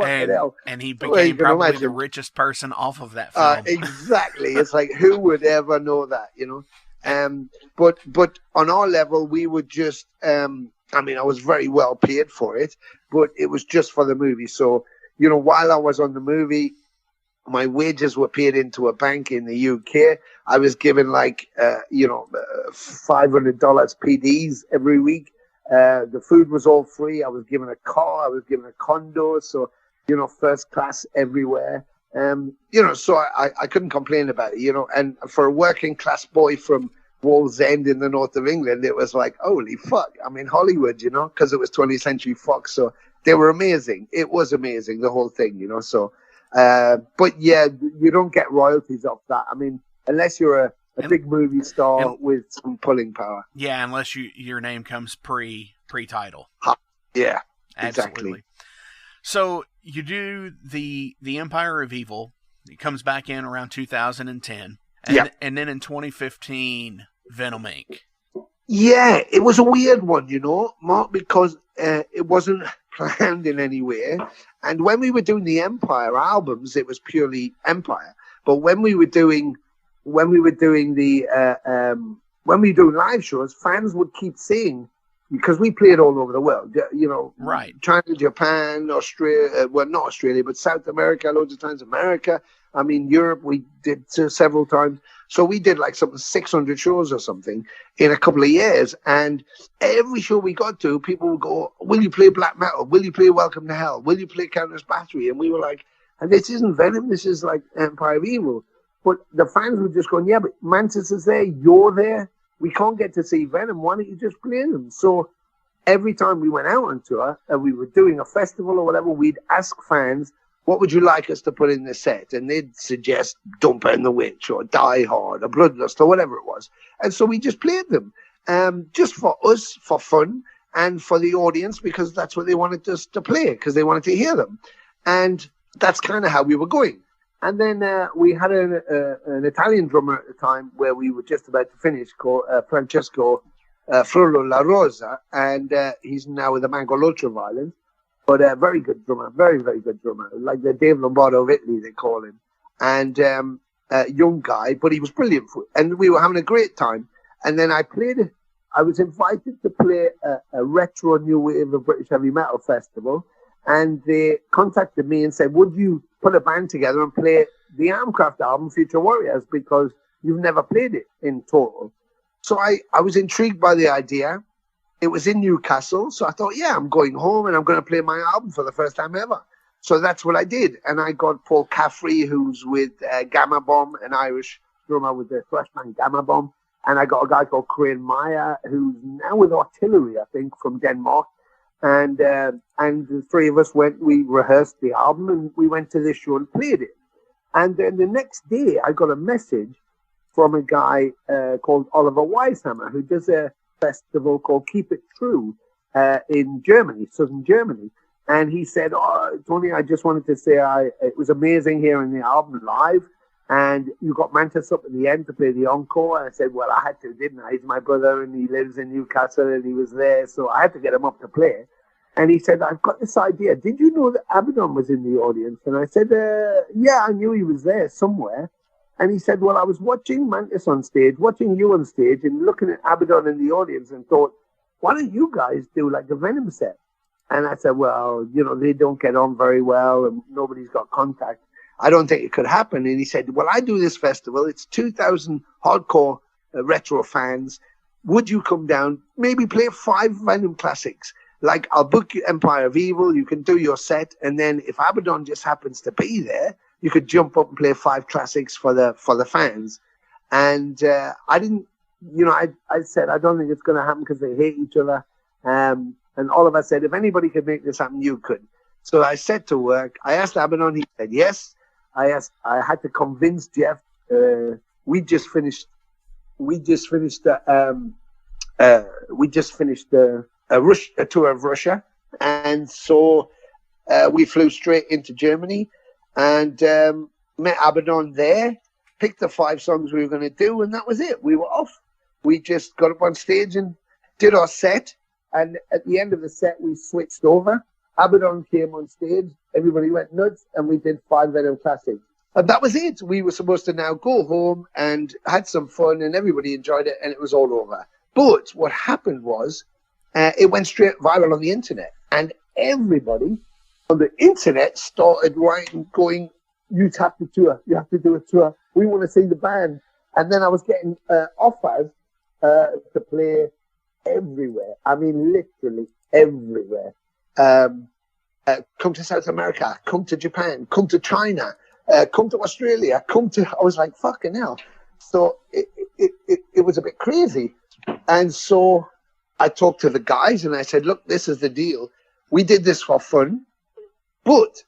And he became probably the richest person off of that film. Exactly. It's like, who would ever know that, you know? But on our level, we would just... I mean, I was very well paid for it, but it was just for the movie. So, you know, while I was on the movie, my wages were paid into a bank in the UK. I was given $500 PDs every week. The food was all free. I was given a car. I was given a condo. So, you know, first class everywhere. You know, so I couldn't complain about it, you know. And for a working class boy from Wall's End in the north of England, it was like, holy fuck. I mean, Hollywood, you know, because it was 20th Century Fox. So they were amazing. It was amazing, the whole thing, you know. So, but yeah, you don't get royalties off that. I mean, unless you're a big movie star with some pulling power. Yeah, unless your name comes pre-title. Yeah, absolutely. Exactly. So you do the Mpire of Evil. It comes back in around 2010. And then in 2015, Venom Inc. Yeah, it was a weird one, you know, Mark, because it wasn't planned in any way. And when we were doing the Empire albums, it was purely Empire. But when we were doing live shows, fans would keep saying, because we played all over the world, you know, right? China, Japan, Australia, well, not Australia, but South America, loads of times, America. I mean, Europe, we did several times. So we did like 600 shows or something in a couple of years. And every show we got to, people would go, will you play black metal? Will you play Welcome to Hell? Will you play Countless Battery? And we were like, and this isn't Venom, this is like Empire of Evil. But the fans were just going, yeah, but Mantis is there, you're there. We can't get to see Venom. Why don't you just play them? So every time we went out on tour and we were doing a festival or whatever, we'd ask fans, what would you like us to put in the set? And they'd suggest Don't Burn the Witch or Die Hard or Bloodlust or whatever it was. And so we just played them just for us, for fun, and for the audience, because that's what they wanted us to play, because they wanted to hear them. And that's kind of how we were going. And then we had an Italian drummer at the time where we were just about to finish, called Francesco Frullo La Rosa, and he's now with the Man Called Ultraviolence. But a very good drummer, very, very good drummer, like the Dave Lombardo of Italy, they call him. And a young guy, but he was brilliant. And we were having a great time. And then I was invited to play a retro new wave of British heavy metal festival. And they contacted me and said, would you put a band together and play the Armcraft album, Future Warriors, because you've never played it in total. So I was intrigued by the idea. It was in Newcastle, so I thought, yeah, I'm going home and I'm going to play my album for the first time ever. So that's what I did. And I got Paul Caffrey, who's with Gamma Bomb, an Irish drummer with the thrash band Gamma Bomb. And I got a guy called Crane Meyer, who's now with Artillery, I think, from Denmark. And the three of us we rehearsed the album and we went to this show and played it. And then the next day I got a message from a guy called Oliver Weishammer, who does a festival called Keep It True in Germany, southern Germany. And he said, oh, Tony, I just wanted to say it was amazing hearing the album live. And you got Mantis up at the end to play the encore. And I said, well, I had to, didn't I? He's my brother and he lives in Newcastle and he was there. So I had to get him up to play. And he said, I've got this idea. Did you know that Abaddon was in the audience? And I said, yeah, I knew he was there somewhere. And he said, well, I was watching Mantis on stage, watching you on stage and looking at Abaddon in the audience and thought, why don't you guys do like a Venom set? And I said, well, they don't get on very well and nobody's got contact. I don't think it could happen. And he said, well, I do this festival. It's 2,000 hardcore retro fans. Would you come down, maybe play 5 Venom classics? Like, I'll book you Mpire of Evil. You can do your set. And then if Abaddon just happens to be there, you could jump up and play 5 classics for the fans. And I didn't, I said, I don't think it's going to happen because they hate each other. And all of us said, if anybody could make this happen, you could. So I set to work. I asked Abaddon. He said yes. I had to convince Jeff. We just finished a tour of Russia, and so we flew straight into Germany and met Abaddon there. Picked the 5 songs we were going to do, and that was it. We were off. We just got up on stage and did our set. And at the end of the set, we switched over. Abaddon came on stage. Everybody went nuts, and we did 5 Venom classics. And that was it. We were supposed to now go home and had some fun, and everybody enjoyed it, and it was all over. But what happened was it went straight viral on the internet, and everybody on the internet started writing, going, you have to tour. You have to do a tour. We want to see the band. And then I was getting offers to play everywhere. I mean, literally everywhere. Come to South America, come to Japan, come to China, come to Australia, I was like, fucking hell. So it was a bit crazy. And so I talked to the guys and I said, look, this is the deal. We did this for fun, but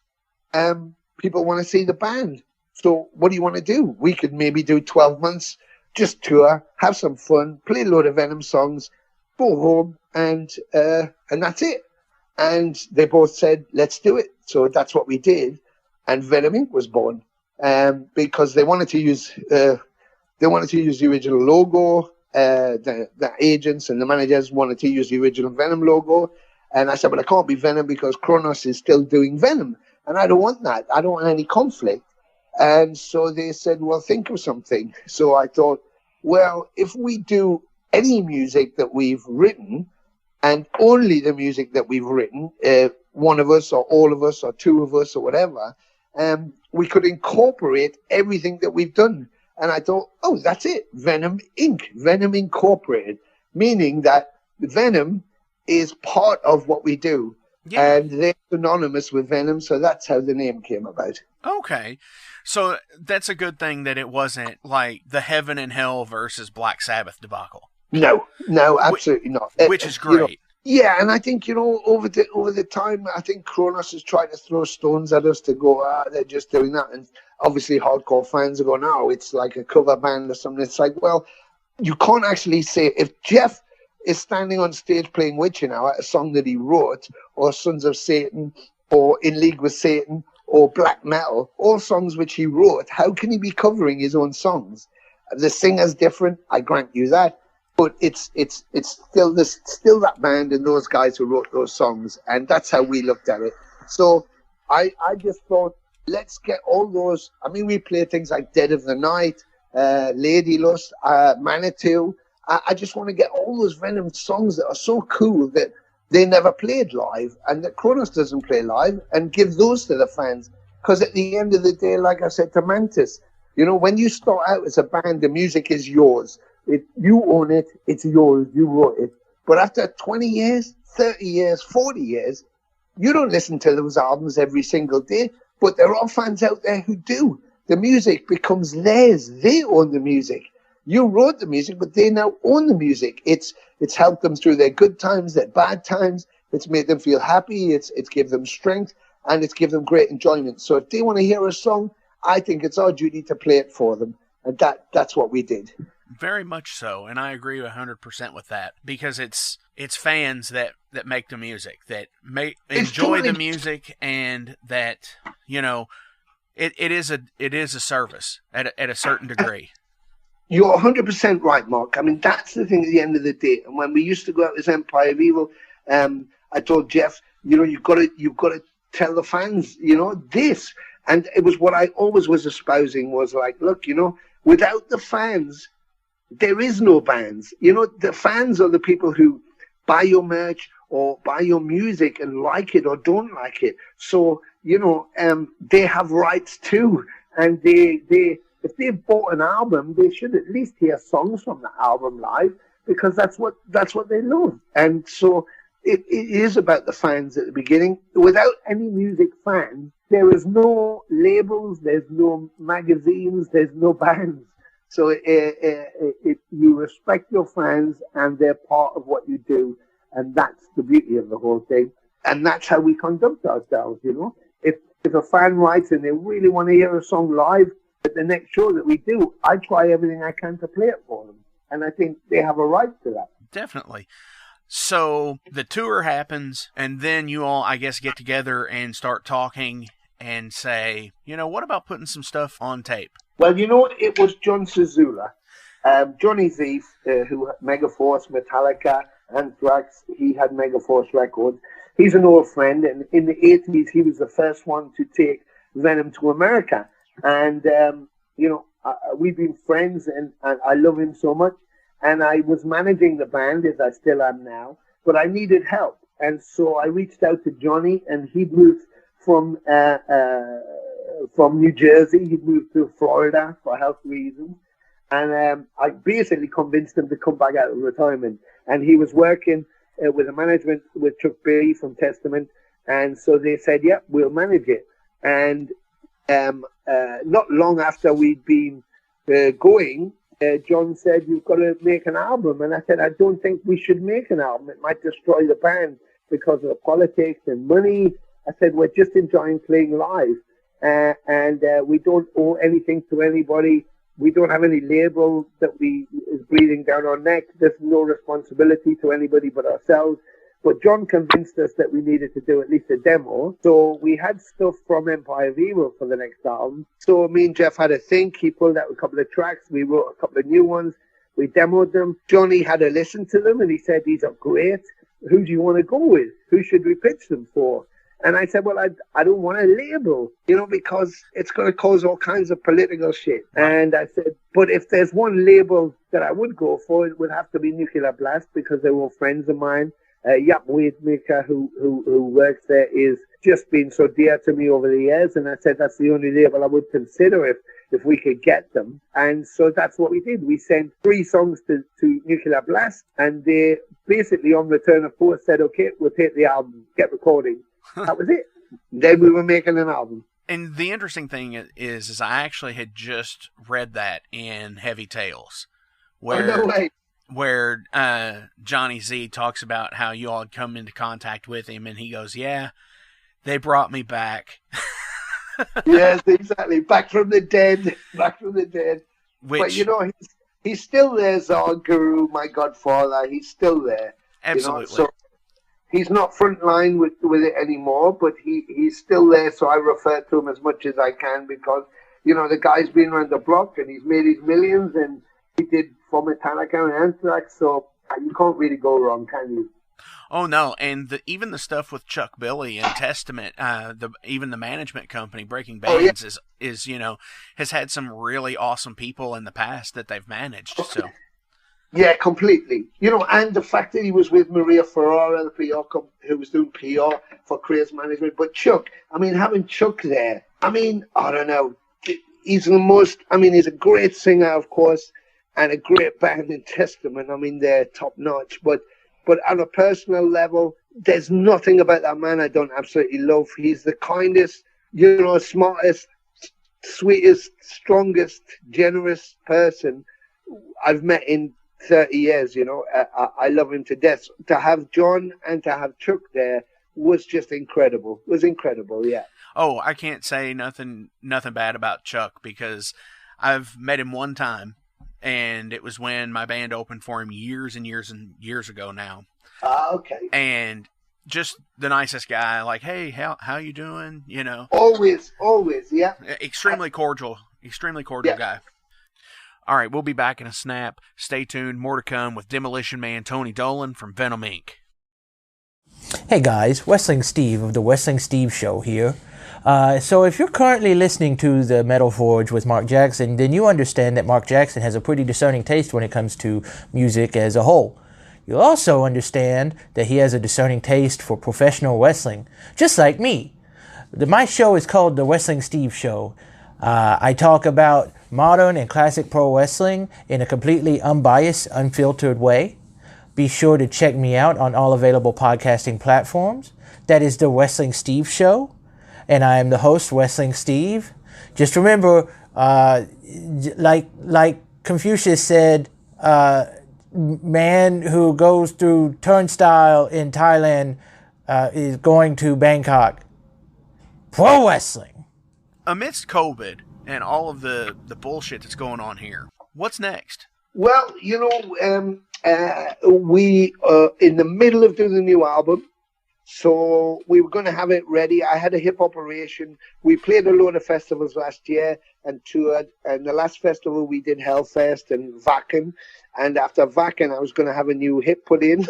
people want to see the band. So what do you want to do? We could maybe do 12 months, just tour, have some fun, play a load of Venom songs, go home, and that's it. And they both said, let's do it. So that's what we did. And Venom Inc. was born because they wanted to use the original logo. The agents and the managers wanted to use the original Venom logo. And I said, but I can't be Venom because Kronos is still doing Venom. And I don't want that. I don't want any conflict. And so they said, well, think of something. So I thought, well, if we do any music that we've written, and only the music that we've written, one of us or all of us or 2 of us or whatever, we could incorporate everything that we've done. And I thought, oh, that's it. Venom Inc., Venom Incorporated, meaning that Venom is part of what we do. Yeah. And they're synonymous with Venom, so that's how the name came about. Okay. So that's a good thing that it wasn't like the Heaven and Hell versus Black Sabbath debacle. No, absolutely not. Which is great. Yeah, and I think, over the time, I think Kronos is trying to throw stones at us to go, they're just doing that. And obviously hardcore fans are going, oh, it's like a cover band or something. It's like, well, you can't actually say, if Jeff is standing on stage playing Witching Hour, a song that he wrote, or Sons of Satan, or In League with Satan, or Black Metal, all songs which he wrote, how can he be covering his own songs? The singer's different, I grant you that. But it's still that band and those guys who wrote those songs, and that's how we looked at it. So I just thought, let's get all those. I mean, we play things like Dead of the Night, Lady Lust, Manitou. I just want to get all those Venom songs that are so cool that they never played live and that Kronos doesn't play live, and give those to the fans. Because at the end of the day, like I said to Mantis, when you start out as a band, the music is yours. You own it, it's yours, you wrote it. But after 20 years, 30 years, 40 years, you don't listen to those albums every single day, but there are fans out there who do. The music becomes theirs. They own the music. You wrote the music, but they now own the music. It's helped them through their good times, their bad times. It's made them feel happy. It's give them strength, and it's give them great enjoyment. So if they want to hear a song, I think it's our duty to play it for them. And that's what we did. Very much so, and I agree 100% with that, because it's fans that make the music, that enjoy the music, and that it is a service at a certain degree. You're 100% right, Mark. I mean, that's the thing at the end of the day. And when we used to go out as Mpire of Evil, I told Jeff, you've got to tell the fans, this. And it was what I always was espousing, was like, look, without the fans, there is no bands. The fans are the people who buy your merch or buy your music and like it or don't like it. So, they have rights too. And if they've bought an album, they should at least hear songs from the album live, because that's what they love. And so it is about the fans at the beginning. Without any music fans, there is no labels, there's no magazines, there's no bands. So you respect your fans, and they're part of what you do, and that's the beauty of the whole thing. And that's how we conduct ourselves, If a fan writes and they really want to hear a song live at the next show that we do, I try everything I can to play it for them. And I think they have a right to that. Definitely. So the tour happens, and then you all, I guess, get together and start talking and say, what about putting some stuff on tape? Well, it was John Zazula, Johnny Thief, who had Megaforce, Metallica, Anthrax. He had Megaforce Records. He's an old friend, and in the 80s, he was the first one to take Venom to America. And, we've been friends, and I love him so much. And I was managing the band, as I still am now, but I needed help. And so I reached out to Johnny, and he moved from New Jersey. He moved to Florida for health reasons. And I basically convinced him to come back out of retirement. And he was working with the management with Chuck Berry from Testament. And so they said, yeah, we'll manage it. And not long after we'd been going, John said, you've got to make an album. And I said, I don't think we should make an album. It might destroy the band because of the politics and money. I said, we're just enjoying playing live. And we don't owe anything to anybody. We don't have any label that is breathing down our neck. There's no responsibility to anybody but ourselves. But John convinced us that we needed to do at least a demo. So we had stuff from Mpire of Evil for the next album. So me and Jeff had a think. He pulled out a couple of tracks. We wrote a couple of new ones. We demoed them. Johnny had a listen to them, and he said, these are great. Who do you want to go with? Who should we pitch them for? And I said, well, I don't want a label, because it's going to cause all kinds of political shit. And I said, but if there's one label that I would go for, it would have to be Nuclear Blast, because they were friends of mine. Yap Wademaker, who works there, is just been so dear to me over the years. And I said, that's the only label I would consider if we could get them. And so that's what we did. We sent 3 songs to Nuclear Blast, and they basically on return of post said, okay, we'll take the album, get recording. That was it. Then we were making an album. And the interesting thing is I actually had just read that in Heavy Tales, where Johnny Z talks about how you all had come into contact with him, and he goes, yeah, they brought me back. Yes, exactly. Back from the dead. But, he's still there, Zar Guru, my godfather. He's still there. Absolutely. So he's not frontline with it anymore, but he's still there, so I refer to him as much as I can because, the guy's been around the block and he's made his millions, and he did for Metallica and Anthrax, so you can't really go wrong, can you? Oh, no, and even the stuff with Chuck Billy and Testament, even the management company, Breaking Bands, is has had some really awesome people in the past that they've managed, so... Yeah, completely. And the fact that he was with Maria Ferrara, the PR who was doing PR for Craze Management. But Chuck, having Chuck there, I don't know. He's he's a great singer, of course, and a great band in Testament. They're top notch. But on a personal level, there's nothing about that man I don't absolutely love. He's the kindest, smartest, sweetest, strongest, generous person I've met in 30 years, I love him to death. To have John and to have Chuck there was just incredible. It was incredible, yeah. Oh, I can't say nothing bad about Chuck because I've met him one time, and it was when my band opened for him years and years and years ago now. Okay. And just the nicest guy, like, hey, how you doing? Always, yeah. Extremely cordial guy. All right, we'll be back in a snap. Stay tuned. More to come with Demolition Man Tony Dolan from Venom Inc. Hey guys, Wrestling Steve of the Wrestling Steve Show here. So if you're currently listening to the Metal Forge with Mark Jackson, then you understand that Mark Jackson has a pretty discerning taste when it comes to music as a whole. You'll also understand that he has a discerning taste for professional wrestling, just like me. My show is called The Wrestling Steve Show. I talk about modern and classic pro wrestling in a completely unbiased, unfiltered way. Be sure to check me out on all available podcasting platforms. That is The Wrestling Steve Show. And I am the host, Wrestling Steve. Just remember, like Confucius said, man who goes through turnstile in Thailand is going to Bangkok. Pro wrestling. Amidst COVID and all of the bullshit that's going on here, what's next? Well, we are in the middle of doing the new album. So we were going to have it ready. I had a hip operation. We played a load of festivals last year and toured. And the last festival we did Hellfest and Wacken. And after Wacken, I was going to have a new hip put in.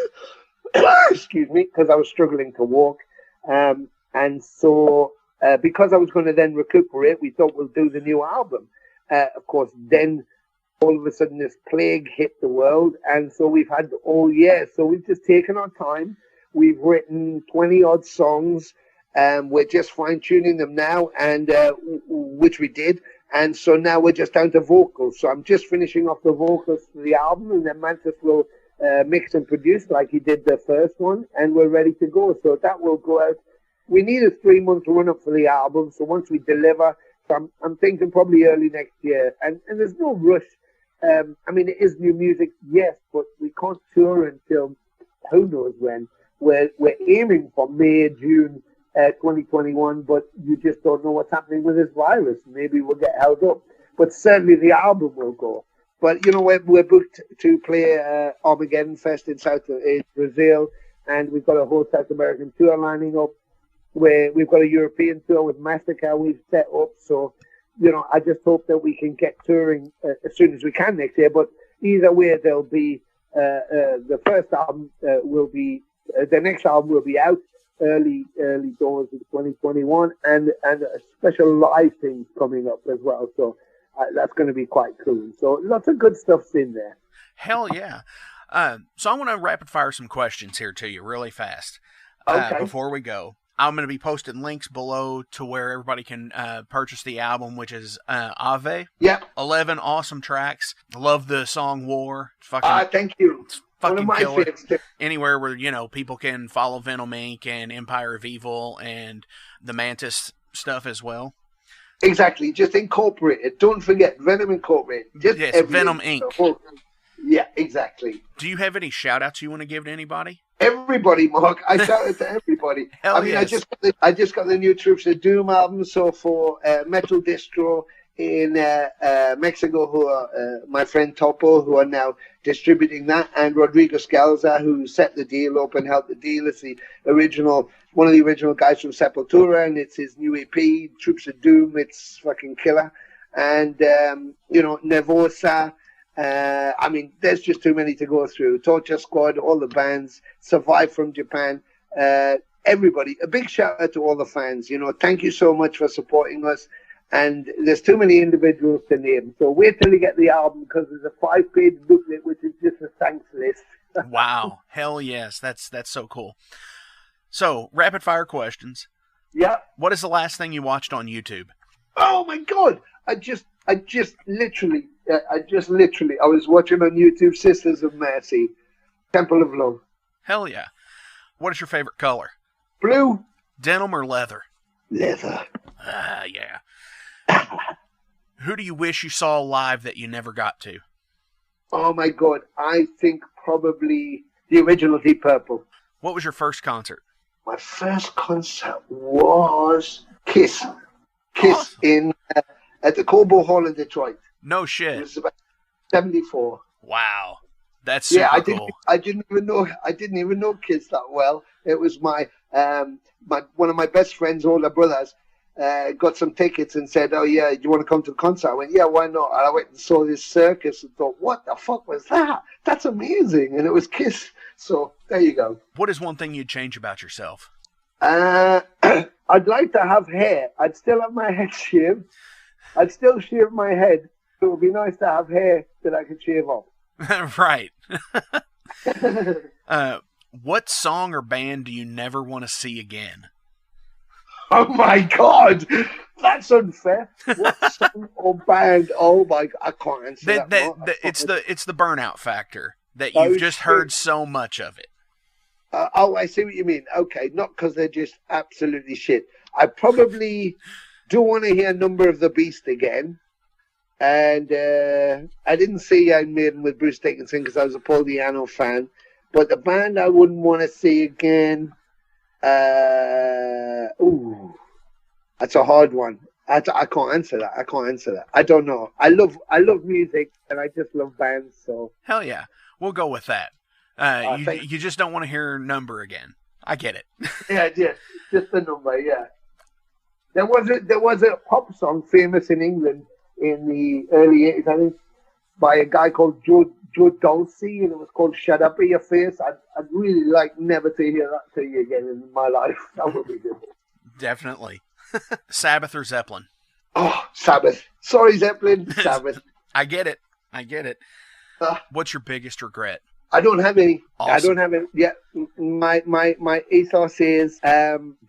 Excuse me, because I was struggling to walk. And so because I was going to then recuperate, we thought we'll do the new album. Of course, then all of a sudden this plague hit the world. And so we've had all year. So we've just taken our time. We've written 20-odd songs. We're just fine-tuning them now, and which we did. And so now we're just down to vocals. So I'm just finishing off the vocals for the album, and then Mantis will mix and produce like he did the first one, and we're ready to go. So that will go out. We need a 3-month run-up for the album. So once we deliver, so I'm thinking probably early next year. And there's no rush. I mean, it is new music, yes, but we can't tour until who knows when. We're aiming for May, June 2021, but you just don't know what's happening with this virus. Maybe we'll get held up. But certainly the album will go. But, we're booked to play Armageddon Fest in Brazil, and we've got a whole South American tour lining up, where we've got a European tour with Mastercard we've set up. So, I just hope that we can get touring as soon as we can next year. But either way, there'll be the first album will be, the next album will be out early doors of 2021, and a special live thing coming up as well. So that's going to be quite cool. So lots of good stuff's in there. Hell yeah. So I want to rapid fire some questions here to you really fast before we go. I'm going to be posting links below to where everybody can purchase the album, which is Ave. Yeah. 11 awesome tracks. Love the song War. Fucking, thank you. Fucking one of my killer. favorites. Anywhere where, people can follow Venom Inc. and Mpire of Evil and the Mantis stuff as well. Exactly. Just incorporate it. Don't forget, Venom Incorporated. Yes, Venom Inc. Yeah, exactly. Do you have any shout-outs you want to give to anybody? Everybody, Mark. I shout it to everybody. Yes. I just got the new Troops of Doom album. So for Metal Distro in Mexico, who are my friend Topo, who are now distributing that, and Rodrigo Scalza, who set the deal up and helped the deal. It's the one of the original guys from Sepultura, and it's his new EP, Troops of Doom. It's fucking killer. And Nervosa. There's just too many to go through. Torture Squad, all the bands, Survive from Japan, everybody. A big shout out to all the fans. Thank you so much for supporting us. And there's too many individuals to name. So wait till you get the album, because there's a 5-page booklet which is just a thanks list. Wow. Hell yes. That's so cool. So, rapid fire questions. Yeah. What is the last thing you watched on YouTube? Oh my God. I just literally, I was watching on YouTube Sisters of Mercy, Temple of Love. Hell yeah. What is your favorite color? Blue. Denim or leather? Leather. Yeah. Who do you wish you saw live that you never got to? Oh my God. I think probably the original Deep Purple. What was your first concert? My first concert was Kiss. Kiss in at the Cobo Hall in Detroit. No shit. It was about 1974. Wow. That's super cool. I didn't even know Kiss that well. It was my one of my best friend's older brothers got some tickets and said, "Oh yeah, do you want to come to the concert?" I went, "Yeah, why not?" And I went and saw this circus and thought, "What the fuck was that? That's amazing!" And it was Kiss. So there you go. What is one thing you'd change about yourself? I'd like to have hair. I'd still have my head shaved. I'd still shave my head. It would be nice to have hair that I could shave off. Right. What song or band do you never want to see again? Oh my God, that's unfair. What song or band? Oh my God, I can't answer that. It's the burnout factor that you've just heard so much of it. I see what you mean. Okay, not because they're just absolutely shit. I probably do want to hear Number of the Beast again. And I didn't see Iron Maiden with Bruce Dickinson because I was a Paul Di'Anno fan. But the band I wouldn't want to see again, that's a hard one. I can't answer that. I don't know. I love music and I just love bands. So hell yeah, we'll go with that. You just don't want to hear Number again. I get it. Yeah, just the Number. Yeah, there was a pop song famous in England in the early 80s, I think, by a guy called Joe Dulce, and it was called "Shut Up in Your Face." I'd really like never to hear that to you again in my life. That would be good. Definitely. Sabbath or Zeppelin? Oh, Sabbath. Sorry, Zeppelin. Sabbath. I get it. What's your biggest regret? I don't have any. Awesome. I don't have any. Yeah, my ethos is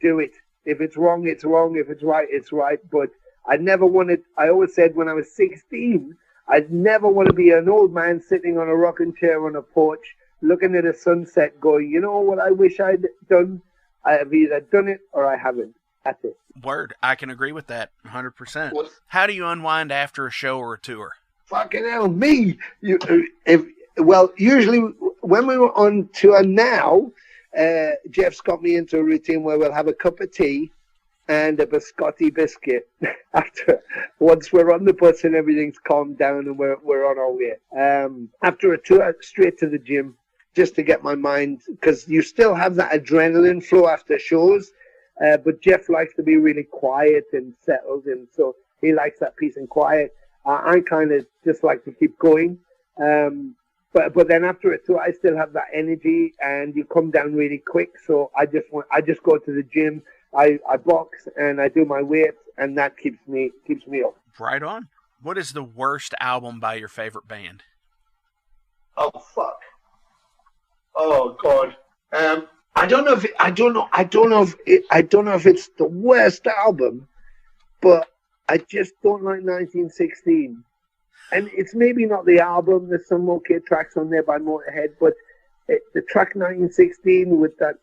do it. If it's wrong, it's wrong. If it's right, it's right. But I never wanted. I always said when I was 16, I'd never want to be an old man sitting on a rocking chair on a porch, looking at a sunset, going, you know what I wish I'd done? I have either done it or I haven't. That's it. Word. I can agree with that 100%. How do you unwind after a show or a tour? Fucking hell, me. Usually when we were on tour now, Jeff's got me into a routine where we'll have a cup of tea and a biscotti biscuit once we're on the bus and everything's calmed down and we're on our way. After a tour, straight to the gym just to get my mind, because you still have that adrenaline flow after shows, but Jeff likes to be really quiet and settled, and so he likes that peace and quiet. I kind of just like to keep going. But then after a tour, I still have that energy, and you come down really quick. So I just go to the gym. I box and I do my weights, and that keeps me up. Right on. What is the worst album by your favorite band? Oh fuck. Oh God. I don't know if it's the worst album, but I just don't like 1916. And it's maybe not the album. There's some okay tracks on there by Motorhead, but the track 1916 with that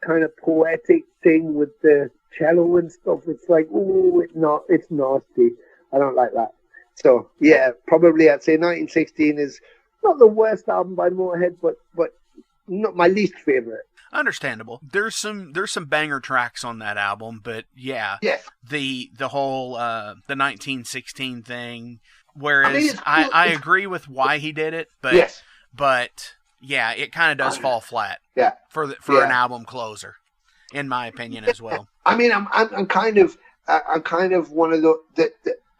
kind of poetic thing with the cello and stuff, it's like, ooh, it's nasty. I don't like that. So yeah, probably I'd say 1916 is not the worst album by Motorhead, but not my least favorite. Understandable. There's some banger tracks on that album, but yeah, the whole the 1916 thing. Whereas I agree with why he did it, but yeah, it kind of does fall flat. Yeah. For an album closer, in my opinion as well. I mean, I'm kind of one of the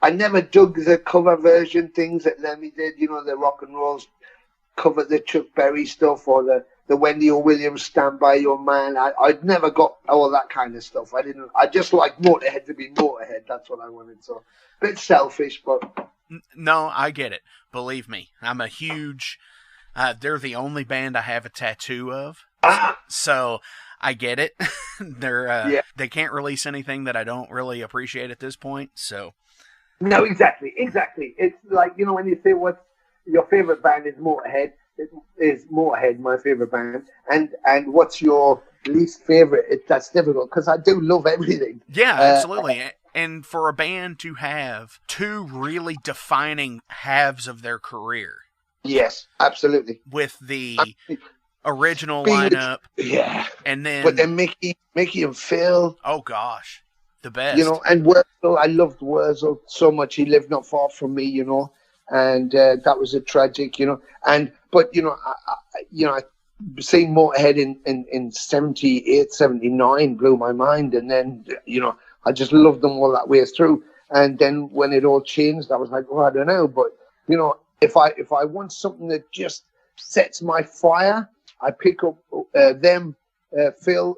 I never dug the cover version things that Lemmy did. You know, the rock and rolls cover, the Chuck Berry stuff, or the Wendy O. Williams Stand By Your Man. I'd never got all that kind of stuff. I just like Motorhead to be Motorhead. That's what I wanted. So a bit selfish, but. No, I get it. Believe me, I'm a huge. They're the only band I have a tattoo of, so I get it. They can't release anything that I don't really appreciate at this point. So. No, exactly. It's like, you know, when you say what's your favorite band is Motorhead. Is Motorhead my favorite band? And what's your least favorite? That's difficult because I do love everything. Yeah, absolutely. And for a band to have two really defining halves of their career. Yes, absolutely. With the original lineup. Yeah. And then... But then Mickey and Phil. Oh, gosh. The best. You know, and Wurzel. I loved Wurzel so much. He lived not far from me, you know. And that was a tragic, you know. But, you know, I seeing Motorhead in 78, 79 blew my mind. And then, you know, I just loved them all that way through. And then when it all changed, I was like, oh, I don't know. But, you know, if I want something that just sets my fire, I pick up them, Phil,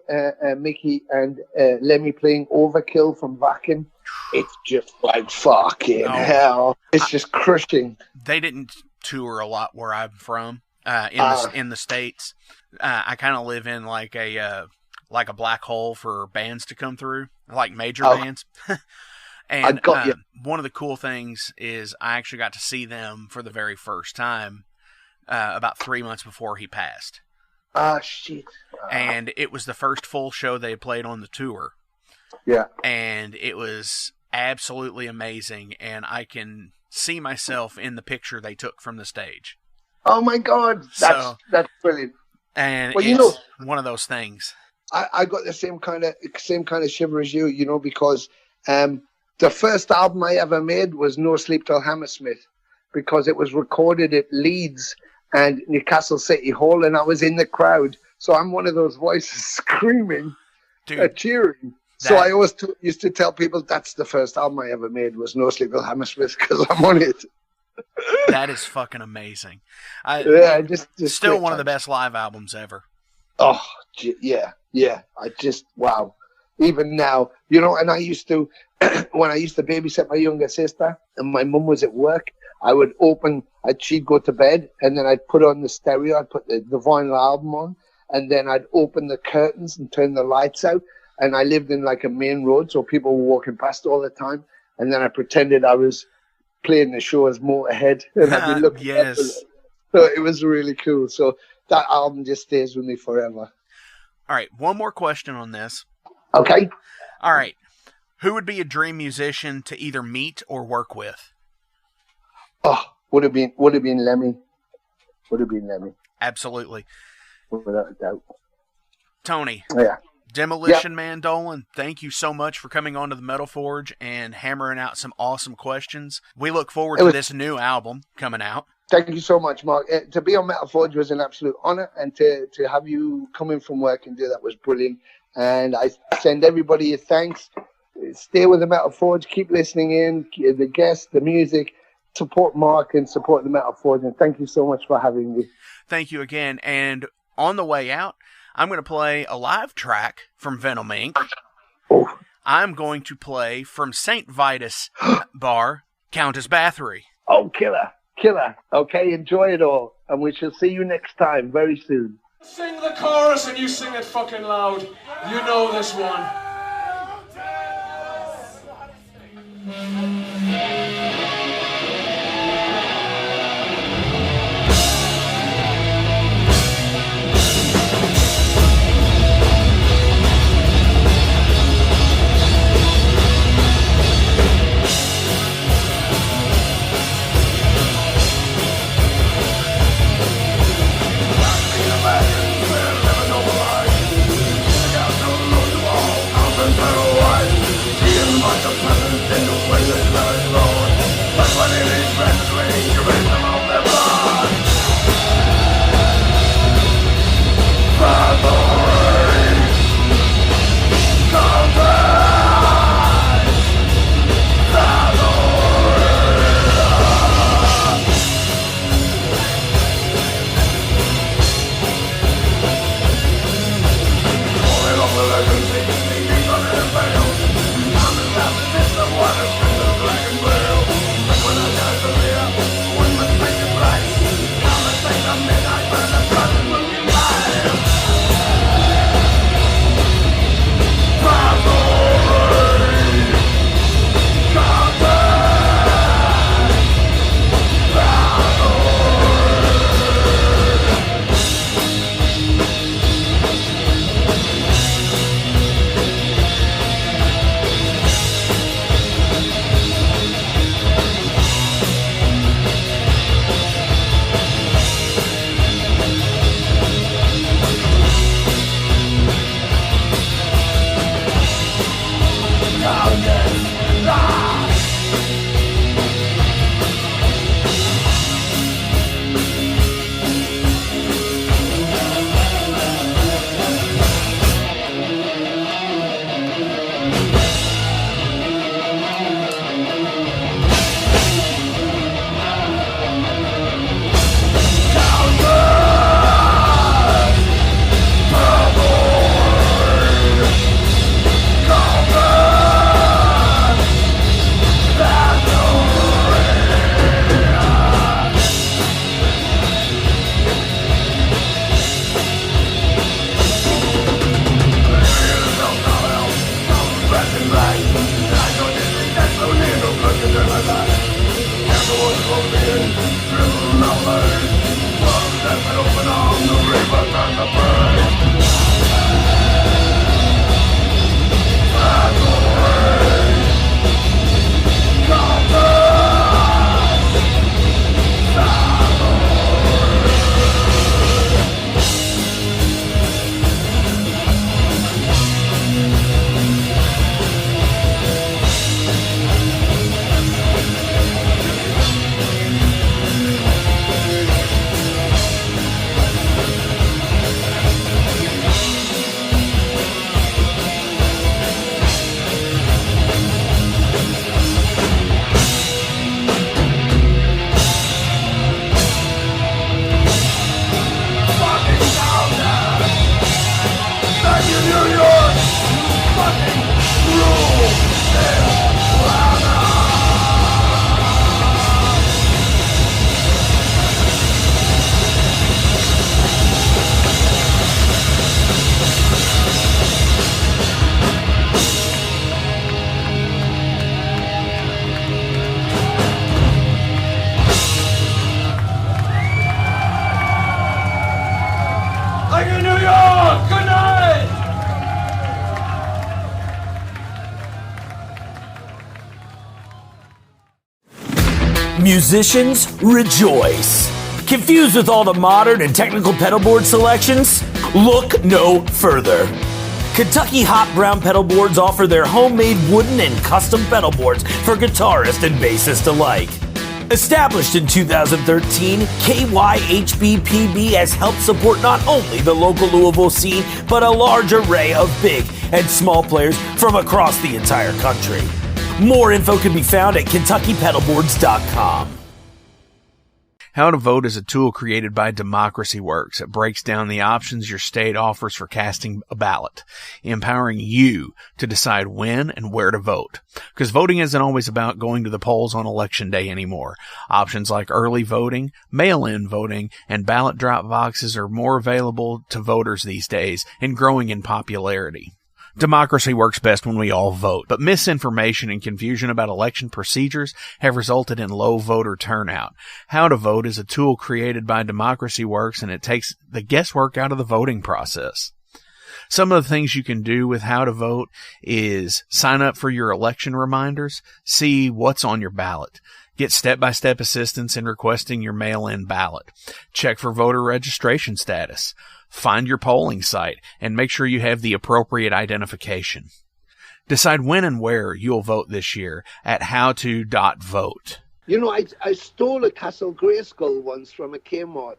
Mickey, and Lemmy playing Overkill from Vacuum. It's just like fucking hell. It's just crushing. They didn't tour a lot where I'm from. in the States. I kind of live in like a black hole for bands to come through, like major bands. And one of the cool things is I actually got to see them for the very first time about 3 months before he passed. Shit. And it was the first full show they had played on the tour. Yeah. And it was absolutely amazing, and I can see myself in the picture they took from the stage. Oh my God, that's brilliant. And it's one of those things. I got the same kind of shiver as you, because the first album I ever made was No Sleep Till Hammersmith, because it was recorded at Leeds and Newcastle City Hall, and I was in the crowd. So I'm one of those voices screaming, cheering. So I always used to tell people that's the first album I ever made was No Sleep Till Hammersmith, because I'm on it. That is fucking amazing. Just still one of the best live albums ever. Oh, yeah. Wow. Even now, and I used to, when I used to babysit my younger sister and my mum was at work, she'd go to bed, and then I'd put on the stereo, I'd put the vinyl album on, and then I'd open the curtains and turn the lights out. And I lived in like a main road, so people were walking past all the time. And then I pretended I was playing the show as Motorhead. And I'd be looking yes. So it was really cool. So that album just stays with me forever. All right, one more question on this. Okay. All right. Who would be a dream musician to either meet or work with? Oh, would have been Lemmy. Would have been Lemmy. Absolutely. Without a doubt. Tony. Yeah. Demolition Man Dolan, thank you so much for coming on to the Metal Forge and hammering out some awesome questions. We look forward to this new album coming out. Thank you so much, Mark. To be on Metal Forge was an absolute honor, and to have you come in from work and do that was brilliant. And I send everybody a thanks. Stay with the Metal Forge. Keep listening in. The guests, the music. Support Mark and support the Metal Forge. And thank you so much for having me. Thank you again. And on the way out, I'm going to play a live track from Venom Inc. Oh. I'm going to play from St. Vitus Bar, Countess Bathory. Oh, killer. Okay, enjoy it all. And we shall see you next time very soon. Sing the chorus and you sing it fucking loud. You know this one. Musicians, rejoice. Confused with all the modern and technical pedalboard selections? Look no further. Kentucky Hot Brown Pedalboards offer their homemade wooden and custom pedalboards for guitarists and bassists alike. Established in 2013, KYHBPB has helped support not only the local Louisville scene, but a large array of big and small players from across the entire country. More info can be found at KentuckyPedalboards.com. How to Vote is a tool created by Democracy Works. It breaks down the options your state offers for casting a ballot, empowering you to decide when and where to vote. Because voting isn't always about going to the polls on election day anymore. Options like early voting, mail-in voting, and ballot drop boxes are more available to voters these days and growing in popularity. Democracy works best when we all vote, but misinformation and confusion about election procedures have resulted in low voter turnout. How to Vote is a tool created by Democracy Works, and it takes the guesswork out of the voting process. Some of the things you can do with How to Vote is sign up for your election reminders, see what's on your ballot, get step-by-step assistance in requesting your mail-in ballot, check for voter registration status, find your polling site, and make sure you have the appropriate identification. Decide when and where you'll vote this year at howto.vote. You know, I stole a Castle Grayskull once from a Kmart.